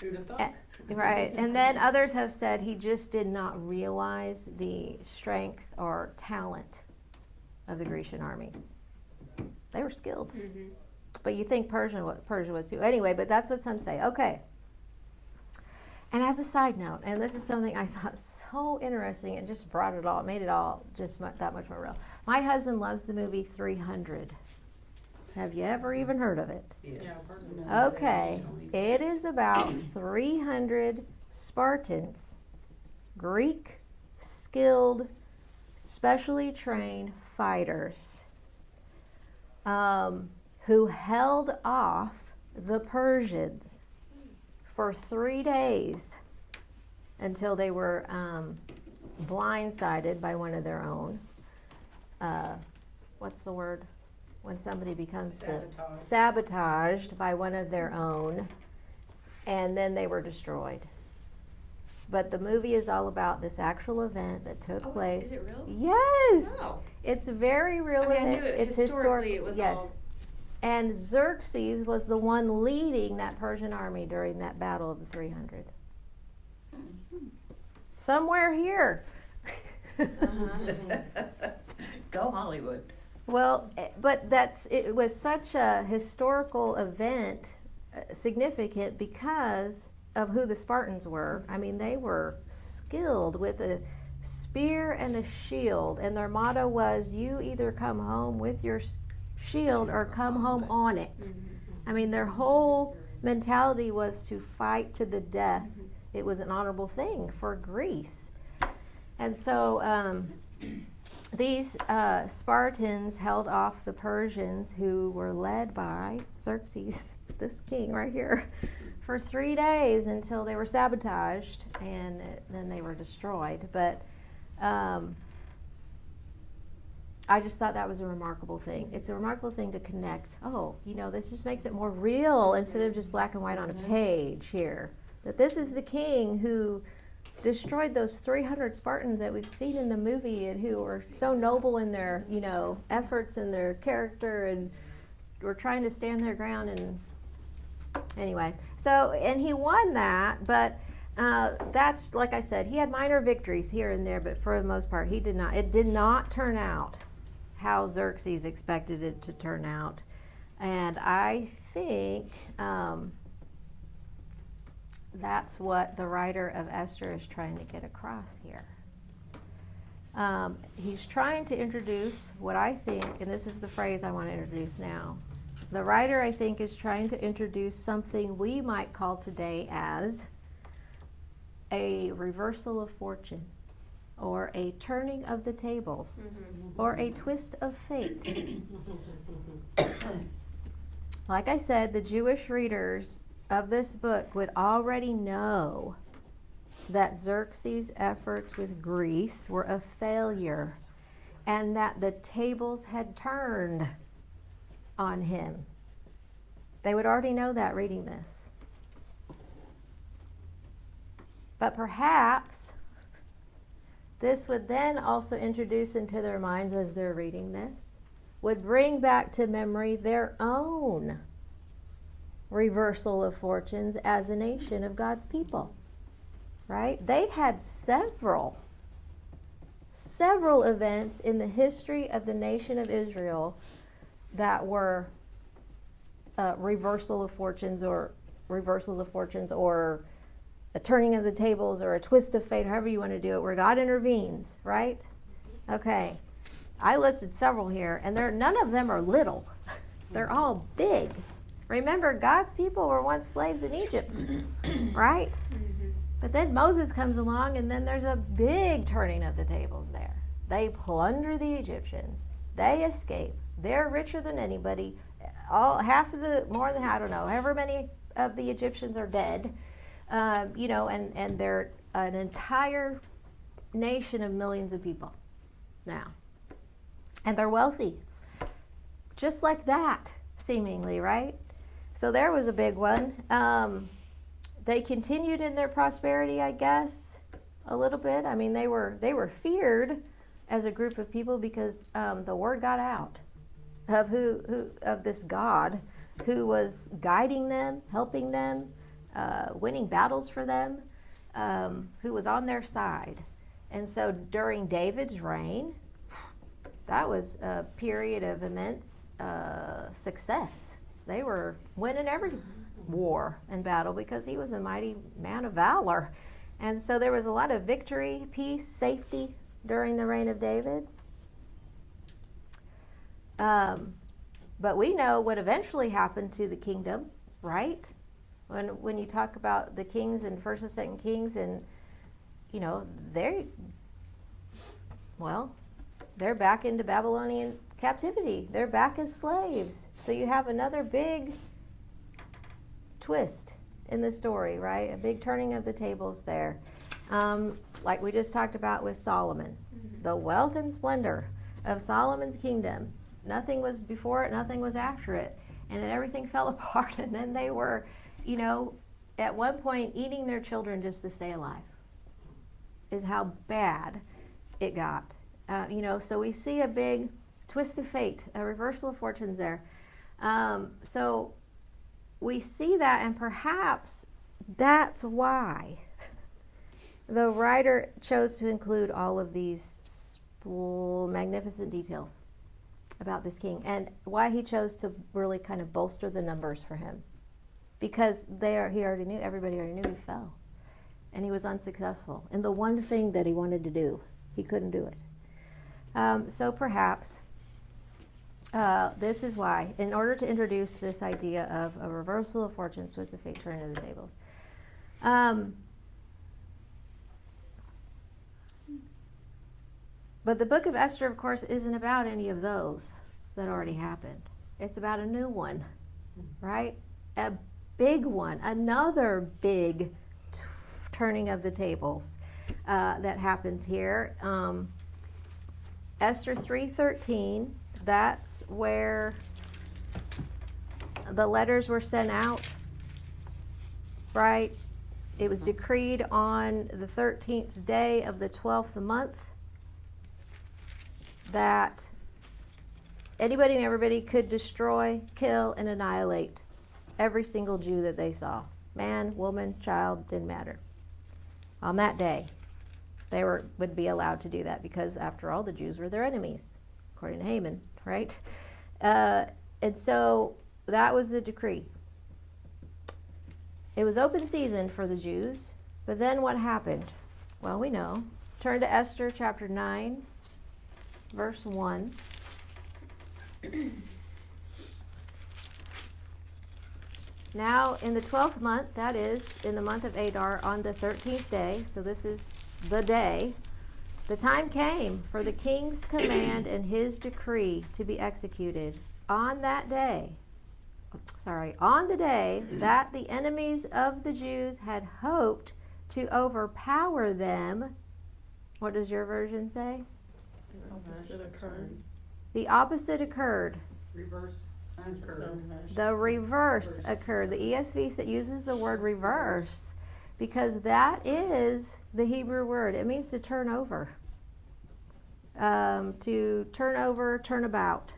Speaker 7: Who'd have thought?
Speaker 1: Right, and then others have said he just did not realize the strength or talent of the Grecian armies. They were skilled, but you think Persia was too. Anyway, but that's what some say. Okay. And as a side note, and this is something I thought so interesting, and just brought it all, made it all just that much more real. My husband loves the movie 300. Have you ever even heard of it?
Speaker 6: Yes.
Speaker 1: Okay, it is about 300 Spartans, Greek, skilled, specially trained fighters, who held off the Persians for 3 days until they were blindsided by one of their own. What's the word? When somebody becomes sabotaged by one of their own, and then they were destroyed. But the movie is all about this actual event that took place.
Speaker 3: Is it real?
Speaker 1: Yes.
Speaker 3: Oh.
Speaker 1: It's very real.
Speaker 3: I mean, I knew it
Speaker 1: It's
Speaker 3: historically it was
Speaker 1: yes.
Speaker 3: all.
Speaker 1: And Xerxes was the one leading that Persian army during that battle of the 300. Somewhere here.
Speaker 2: Go Hollywood.
Speaker 1: Well, but it was such a historical event, significant because of who the Spartans were. I mean, they were skilled with a spear and a shield, and their motto was, you either come home with your shield or come home on it. I mean, their whole mentality was to fight to the death. It was an honorable thing for Greece. And so these Spartans held off the Persians, who were led by Xerxes, this king right here, for 3 days until they were sabotaged, and then they were destroyed. But I just thought that was a remarkable thing. It's a remarkable thing to connect. Oh, this just makes it more real instead of just black and white on a page here. That this is the king who destroyed those 300 Spartans that we've seen in the movie, and who were so noble in their, efforts and their character, and were trying to stand their ground. And anyway, and he won that, but that's, like I said, he had minor victories here and there, but for the most part, it did not turn out how Xerxes expected it to turn out. And I think that's what the writer of Esther is trying to get across here. He's trying to introduce what I think, and this is the phrase I want to introduce now. The writer, I think, is trying to introduce something we might call today as a reversal of fortune, or a turning of the tables, or a twist of fate. Like I said, the Jewish readers of this book would already know that Xerxes' efforts with Greece were a failure, and that the tables had turned on him. They would already know that reading this. But perhaps this would then also introduce into their minds, as they're reading this, would bring back to memory their own reversal of fortunes as a nation of God's people. Right? They had several events in the history of the nation of Israel that were reversals of fortunes, or a turning of the tables or a twist of fate, however you want to do it, where God intervenes, right? Okay. I listed several here, and none of them are little. They're all big. Remember, God's people were once slaves in Egypt, right? But then Moses comes along, and then there's a big turning of the tables there. They plunder the Egyptians. They escape. They're richer than anybody. More than, I don't know, however many of the Egyptians are dead. And they're an entire nation of millions of people now. And they're wealthy. Just like that, seemingly, right? So there was a big one. They continued in their prosperity, I guess, a little bit. I mean, they were feared as a group of people because the word got out of of this God who was guiding them, helping them, winning battles for them, who was on their side. And so during David's reign, that was a period of immense success. They were winning every war and battle because he was a mighty man of valor. And so there was a lot of victory, peace, safety during the reign of David. But we know what eventually happened to the kingdom, right? When you talk about the kings in 1st and 2nd Kings, and they're back into Babylonian captivity. They're back as slaves. So you have another big twist in the story, right? A big turning of the tables there. Like we just talked about with Solomon. The wealth and splendor of Solomon's kingdom. Nothing was before it, nothing was after it. And then everything fell apart, and then they were, at one point eating their children just to stay alive, is how bad it got. So we see a big twist of fate, a reversal of fortunes there. So we see that, and perhaps that's why the writer chose to include all of these magnificent details about this king, and why he chose to really kind of bolster the numbers for him. Because everybody already knew he fell. And he was unsuccessful. And the one thing that he wanted to do, he couldn't do it. So perhaps this is why, in order to introduce this idea of a reversal of fortunes, twist of fate, turn of the tables. But the book of Esther, of course, isn't about any of those that already happened. It's about a new one, right? A big one, another big turning of the tables that happens here. Esther 3:13, that's where the letters were sent out, right? It was decreed on the 13th day of the 12th month that anybody and everybody could destroy, kill, and annihilate every single Jew that they saw. Man, woman, child, didn't matter. On that day, they would be allowed to do that because, after all, the Jews were their enemies, according to Haman, right? And so that was the decree. It was open season for the Jews, but then what happened? Well, we know. Turn to Esther chapter 9, verse 1. Now, in the 12th month, that is, in the month of Adar, on the 13th day, so this is the day, the time came for the king's command and his decree to be executed on the day that the enemies of the Jews had hoped to overpower them. What does your version say?
Speaker 7: Opposite occurred.
Speaker 1: The opposite occurred.
Speaker 7: Reverse occurred.
Speaker 1: The reverse occurred. The ESV uses the word reverse because that is the Hebrew word. It means to turn over. To turn over, turn about.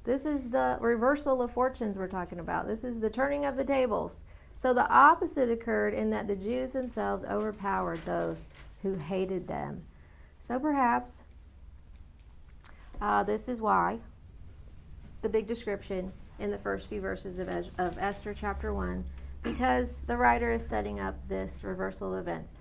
Speaker 1: This is the reversal of fortunes we're talking about. This is the turning of the tables. So the opposite occurred in that the Jews themselves overpowered those who hated them. So perhaps this is why the big description in the first few verses of Esther chapter 1 because the writer is setting up this reversal of events.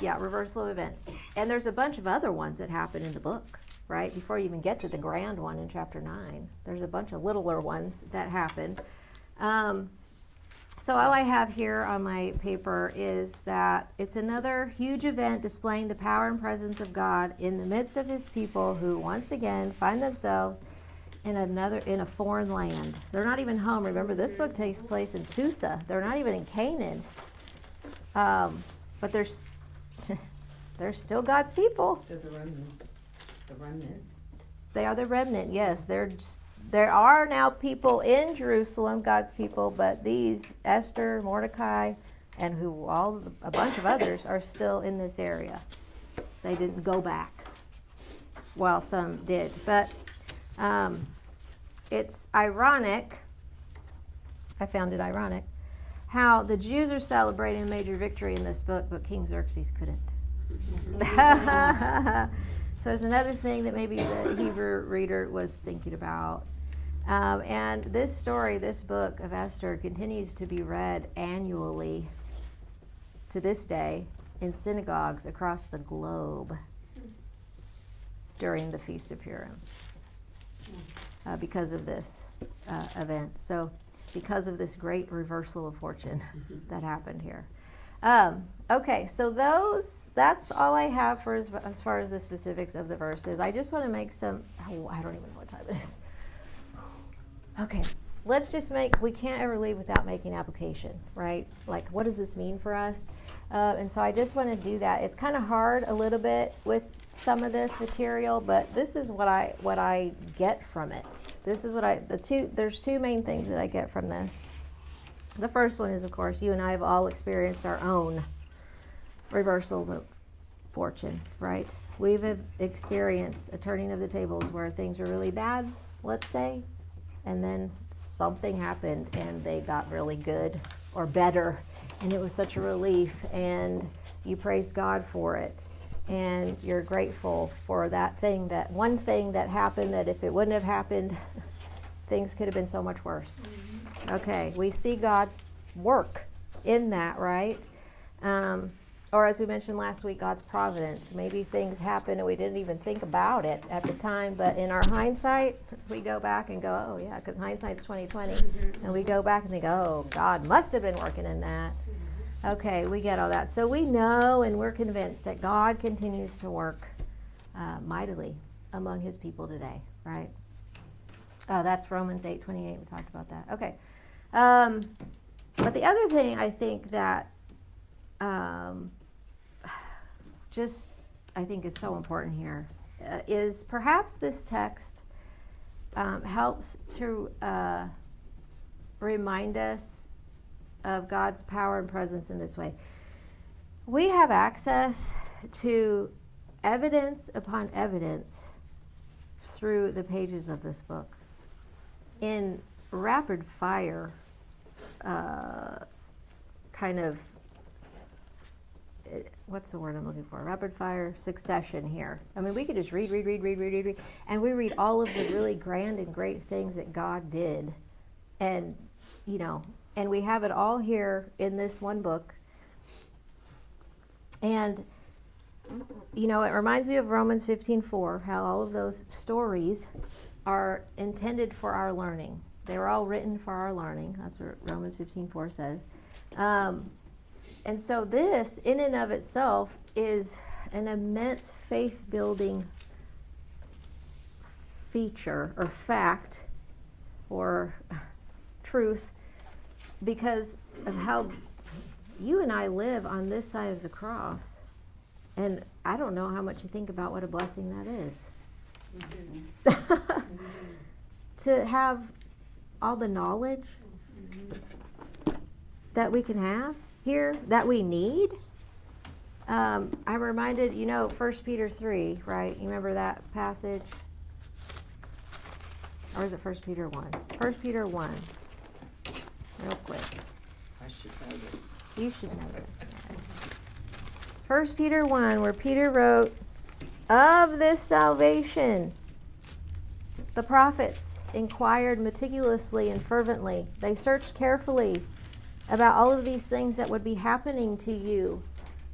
Speaker 1: Reversal of events. And there's a bunch of other ones that happen in the book, right? Before you even get to the grand one in chapter 9. There's a bunch of littler ones that happen. So all I have here on my paper is that it's another huge event displaying the power and presence of God in the midst of his people who once again find themselves in a foreign land. They're not even home. Remember, this book takes place in Susa. They're not even in Canaan. But they're still God's people.
Speaker 2: To the remnant. The remnant.
Speaker 1: They are the remnant, yes. There are now people in Jerusalem, God's people, but these, Esther, Mordecai, and a bunch of others are still in this area. They didn't go back, while some did. But it's ironic, I found it ironic, how the Jews are celebrating a major victory in this book, but King Xerxes couldn't. So there's another thing that maybe the Hebrew reader was thinking about. And this story, this book of Esther, continues to be read annually to this day in synagogues across the globe during the Feast of Purim because of this event. So because of this great reversal of fortune that happened here. Okay, so that's all I have for as far as the specifics of the verses. I just want to make I don't even know what time it is. Okay, we can't ever leave without making application, right? Like, what does this mean for us? And so I just want to do that. It's kind of hard a little bit with some of this material, but this is what I get from it. This is there's two main things that I get from this. The first one is, of course, you and I have all experienced our own reversals of fortune, right? We've experienced a turning of the tables where things were really bad, let's say, and then something happened and they got really good or better, and it was such a relief, and you praised God for it, and you're grateful for that one thing that happened, that if it wouldn't have happened, things could have been so much worse. Okay, we see God's work in that, right? Or as we mentioned last week, God's providence. Maybe things happen and we didn't even think about it at the time, but in our hindsight, we go back and go, oh yeah, because hindsight's 20/20, and we go back and think, oh, God must have been working in that. Okay, we get all that. So we know and we're convinced that God continues to work mightily among his people today, right? That's Romans 8:28. We talked about that. Okay. But the other thing I think that I think is so important here is perhaps this text helps to remind us of God's power and presence in this way. We have access to evidence upon evidence through the pages of this book in rapid fire kind of, what's the word I'm looking for? Rapid fire succession here. I mean, we could just read, and we read all of the really grand and great things that God did, and and we have it all here in this one book. And it reminds me of Romans 15:4, how all of those stories are intended for our learning. They were all written for our learning. That's what Romans 15:4 says. And so this, in and of itself, is an immense faith-building feature or fact or truth, because of how you and I live on this side of the cross. And I don't know how much you think about what a blessing that is. To have all the knowledge that we can have here, that we need. I'm reminded, 1 Peter 3, right? You remember that passage? Or is it 1 Peter 1? 1 Peter 1. Real quick.
Speaker 2: I should know this.
Speaker 1: You should know this. 1 Peter 1, where Peter wrote, of this salvation, the prophets inquired meticulously and fervently. They searched carefully about all of these things that would be happening to you.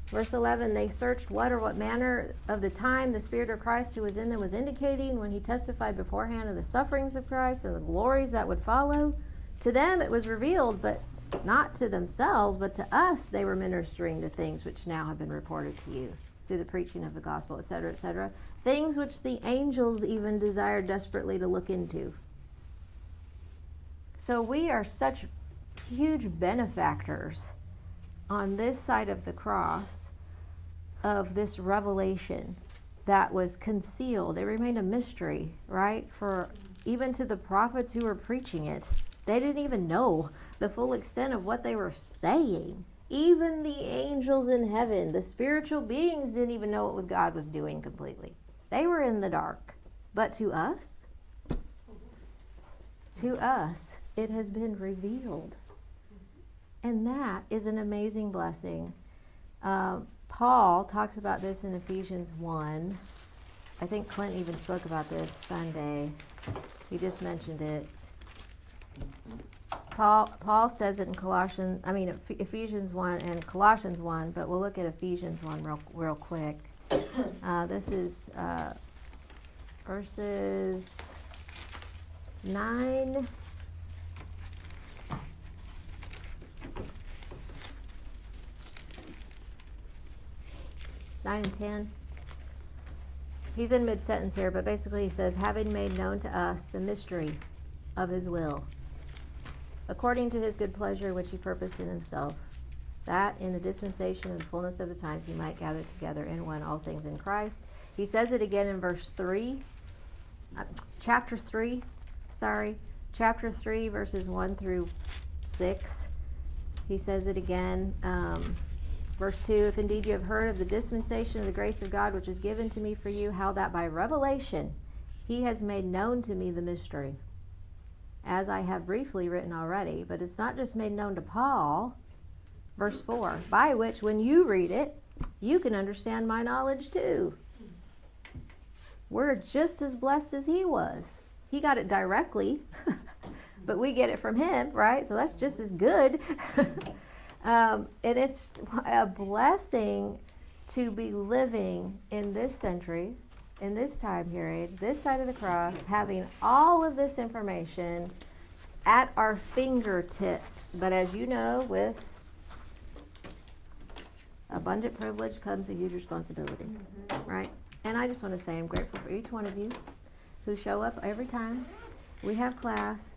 Speaker 1: Verse 11, they searched what manner of the time the Spirit of Christ who was in them was indicating when he testified beforehand of the sufferings of Christ and the glories that would follow. To them it was revealed, but not to themselves, but to us they were ministering the things which now have been reported to you through the preaching of the gospel, etc., etc. Things which the angels even desired desperately to look into. So we are such huge benefactors on this side of the cross of this revelation that was concealed. It remained a mystery, right? For even to the prophets who were preaching it. They didn't even know the full extent of what they were saying. Even the angels in heaven, the spiritual beings, didn't even know what God was doing completely. They were in the dark. But to us, it has been revealed. And that is an amazing blessing. Paul talks about this in Ephesians 1. I think Clint even spoke about this Sunday. He just mentioned it. Paul says it in Ephesians 1 and Colossians 1, but we'll look at Ephesians 1 real quick. This is verses 9 and 10. He's in mid-sentence here, but basically he says, having made known to us the mystery of his will, according to his good pleasure which he purposed in himself, that in the dispensation of the fullness of the times he might gather together in one all things in Christ. He says it again in chapter 3, verses 1 through 6. He says it again. Verse 2, if indeed you have heard of the dispensation of the grace of God which is given to me for you, how that by revelation he has made known to me the mystery, as I have briefly written already. But it's not just made known to Paul. Verse 4, by which when you read it, you can understand my knowledge too. We're just as blessed as he was. He got it directly, but we get it from him, right? So that's just as good. And it's a blessing to be living in this century, in this time period, this side of the cross, having all of this information at our fingertips. But as you know, with abundant privilege comes a huge responsibility, right? And I just want to say I'm grateful for each one of you who show up every time we have class,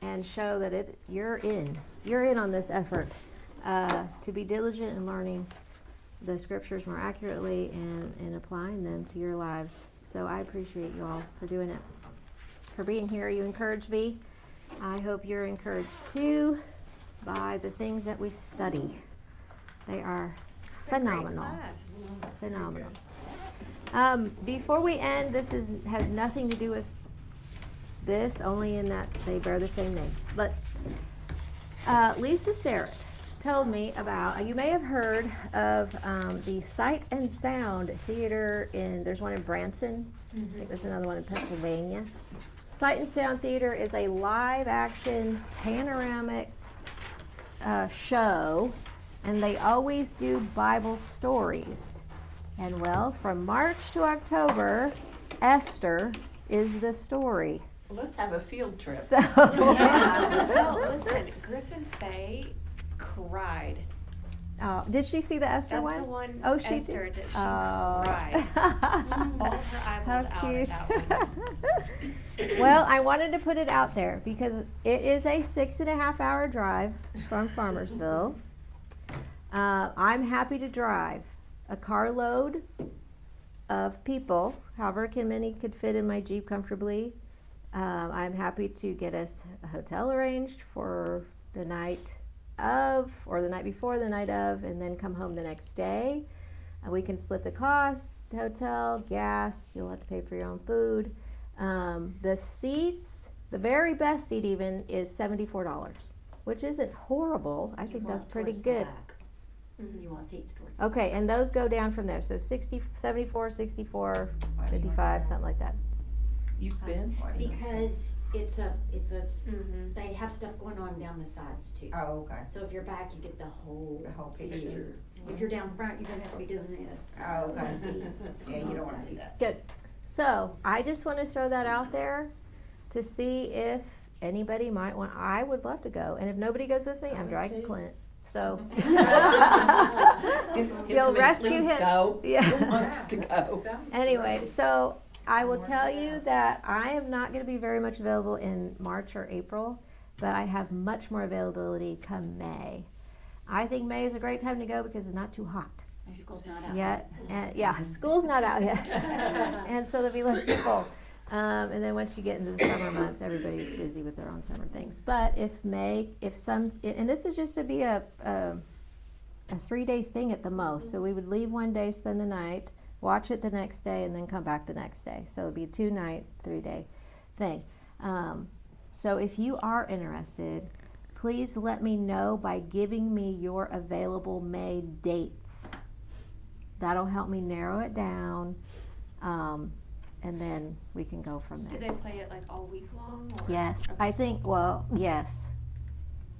Speaker 1: and show that you're in on this effort to be diligent in learning the scriptures more accurately and applying them to your lives. So I appreciate you all for doing it, for being here. You encourage me. I hope you're encouraged too by the things that we study. They are phenomenal. Phenomenal. Before we end, this has nothing to do with this, only in that they bear the same name. But Lisa Sarrett told me about, you may have heard of the Sight and Sound Theater there's one in Branson. I think there's another one in Pennsylvania. Sight and Sound Theater is a live action panoramic show, and they always do Bible stories. And well, from March to October, Esther is the story.
Speaker 2: Let's have a field trip.
Speaker 1: So,
Speaker 3: Well, listen, Griffin Faye cried.
Speaker 1: did she see the Esther
Speaker 3: That's
Speaker 1: one?
Speaker 3: the one,
Speaker 1: Oh, she
Speaker 3: Esther,
Speaker 1: did?
Speaker 3: that she cried. All her eyeballs
Speaker 1: How
Speaker 3: out
Speaker 1: cute.
Speaker 3: at that one.
Speaker 1: Well, I wanted to put it out there because it is a 6.5-hour drive from Farmersville. I'm happy to drive a carload of people, however many could fit in my Jeep comfortably. I'm happy to get us a hotel arranged for the night of, or the night before, the night of, and then come home the next day. We can split the cost, hotel, gas, you'll have to pay for your own food. The seats, the very best seat even, is $74, which isn't horrible. I think that's pretty good.
Speaker 5: You want seats towards
Speaker 1: Okay, and those go down from there. So 60, 74, 64, 55, something like that.
Speaker 2: You've been?
Speaker 4: Because it's a,
Speaker 3: Mhm.
Speaker 4: they have stuff going on down the sides too.
Speaker 8: Oh, okay.
Speaker 4: So if you're back, you get the whole
Speaker 8: The whole
Speaker 4: view.
Speaker 8: picture.
Speaker 4: If you're down front, you're gonna have to be doing this.
Speaker 8: Oh, okay.
Speaker 4: See what's
Speaker 8: Yeah,
Speaker 4: going
Speaker 8: you don't
Speaker 4: on.
Speaker 8: wanna do that.
Speaker 1: Good. So I just want to throw that out there to see if anybody might want. I would love to go, and if nobody goes with me,
Speaker 2: I
Speaker 1: I'm
Speaker 2: would
Speaker 1: dragging
Speaker 2: too.
Speaker 1: Clint. So
Speaker 2: Get
Speaker 1: you'll
Speaker 2: them in,
Speaker 1: rescue
Speaker 2: please
Speaker 1: him.
Speaker 2: Go. Who
Speaker 1: Yeah.
Speaker 2: wants to go?
Speaker 7: Sounds
Speaker 1: Anyway,
Speaker 7: great.
Speaker 1: so I will tell you that I am not going to be very much available in March or April, but I have much more availability come May. I think May is a great time to go because it's not too hot
Speaker 4: And school's not out
Speaker 1: yet. And yeah, school's not out yet. And so there'll be less people. And then once you get into the summer months, everybody's busy with their own summer things. But if and this is just to be a 3-day thing at the most. So we would leave one day, spend the night, watch it the next day, and then come back the next day. So it'd be a 2-night, 3-day thing. So if you are interested, please let me know by giving me your available May dates. That'll help me narrow it down. And then we can go from
Speaker 3: Do
Speaker 1: there.
Speaker 3: they play it like all week long? Or?
Speaker 1: Yes,
Speaker 3: Okay.
Speaker 1: I think, well, yes.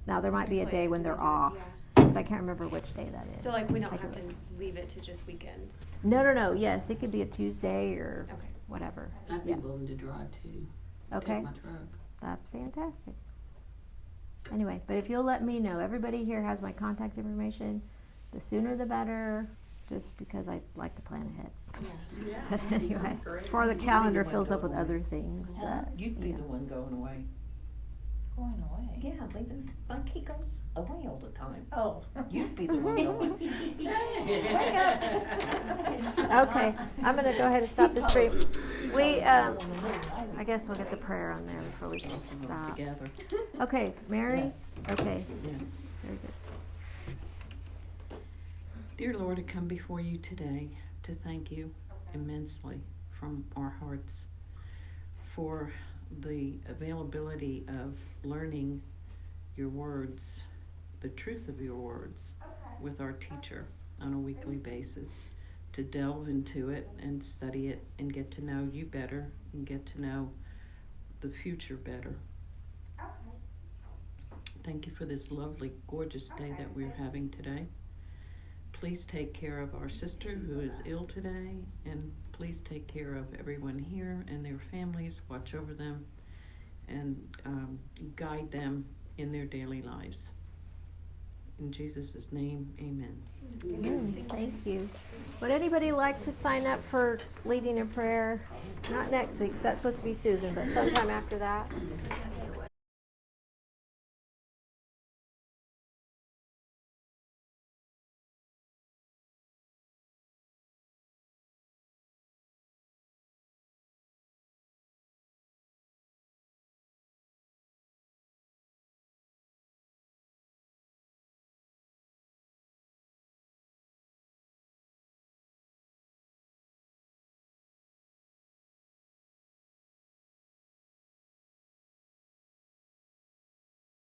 Speaker 1: Now, there might
Speaker 3: So
Speaker 1: be a
Speaker 3: play
Speaker 1: day
Speaker 3: it
Speaker 1: when they're
Speaker 3: individually,
Speaker 1: off,
Speaker 3: yeah.
Speaker 1: but I can't remember which day that is.
Speaker 3: So like we don't
Speaker 1: Take a
Speaker 3: have to
Speaker 1: look.
Speaker 3: leave it to just weekends.
Speaker 1: No, yes, it could be a Tuesday or
Speaker 3: Okay.
Speaker 1: whatever.
Speaker 6: I'd be
Speaker 1: Yeah.
Speaker 6: willing to drive too.
Speaker 1: Okay,
Speaker 6: Take my truck.
Speaker 1: that's fantastic. Anyway, but if you'll let me know, everybody here has my contact information. The sooner the better, just because I like to plan ahead.
Speaker 3: Yeah.
Speaker 7: Yeah.
Speaker 1: But anyway,
Speaker 7: Sounds great.
Speaker 1: before the
Speaker 2: You'd be
Speaker 1: calendar
Speaker 2: the one
Speaker 1: fills up
Speaker 2: going
Speaker 1: with
Speaker 2: away.
Speaker 1: other things that,
Speaker 2: You'd be
Speaker 1: yeah.
Speaker 2: the one going away.
Speaker 8: Going away.
Speaker 2: Yeah, leaving, like he goes away all the time.
Speaker 8: Oh.
Speaker 2: You'd be the one going.
Speaker 1: Okay, I'm gonna go ahead and stop the stream. We, I guess we'll get the prayer on there before we
Speaker 2: Them
Speaker 1: stop.
Speaker 2: together.
Speaker 1: Okay, Mary?
Speaker 2: Yes.
Speaker 1: Okay,
Speaker 2: Yes.
Speaker 1: very good.
Speaker 2: Dear Lord, I come before you today to thank you immensely from our hearts for the availability of learning your words, the truth of your words, with our teacher on a weekly basis, to delve into it and study it and get to know you better and get to know the future better. Thank you for this lovely, gorgeous day that we're having today. Please take care of our sister who is ill today, and please take care of everyone here and their families. Watch over them and guide them in their daily lives. In Jesus' name, amen.
Speaker 1: Amen. Thank you. Would anybody like to sign up for leading in prayer? Not next week, 'cause that's supposed to be Susan, but sometime after that.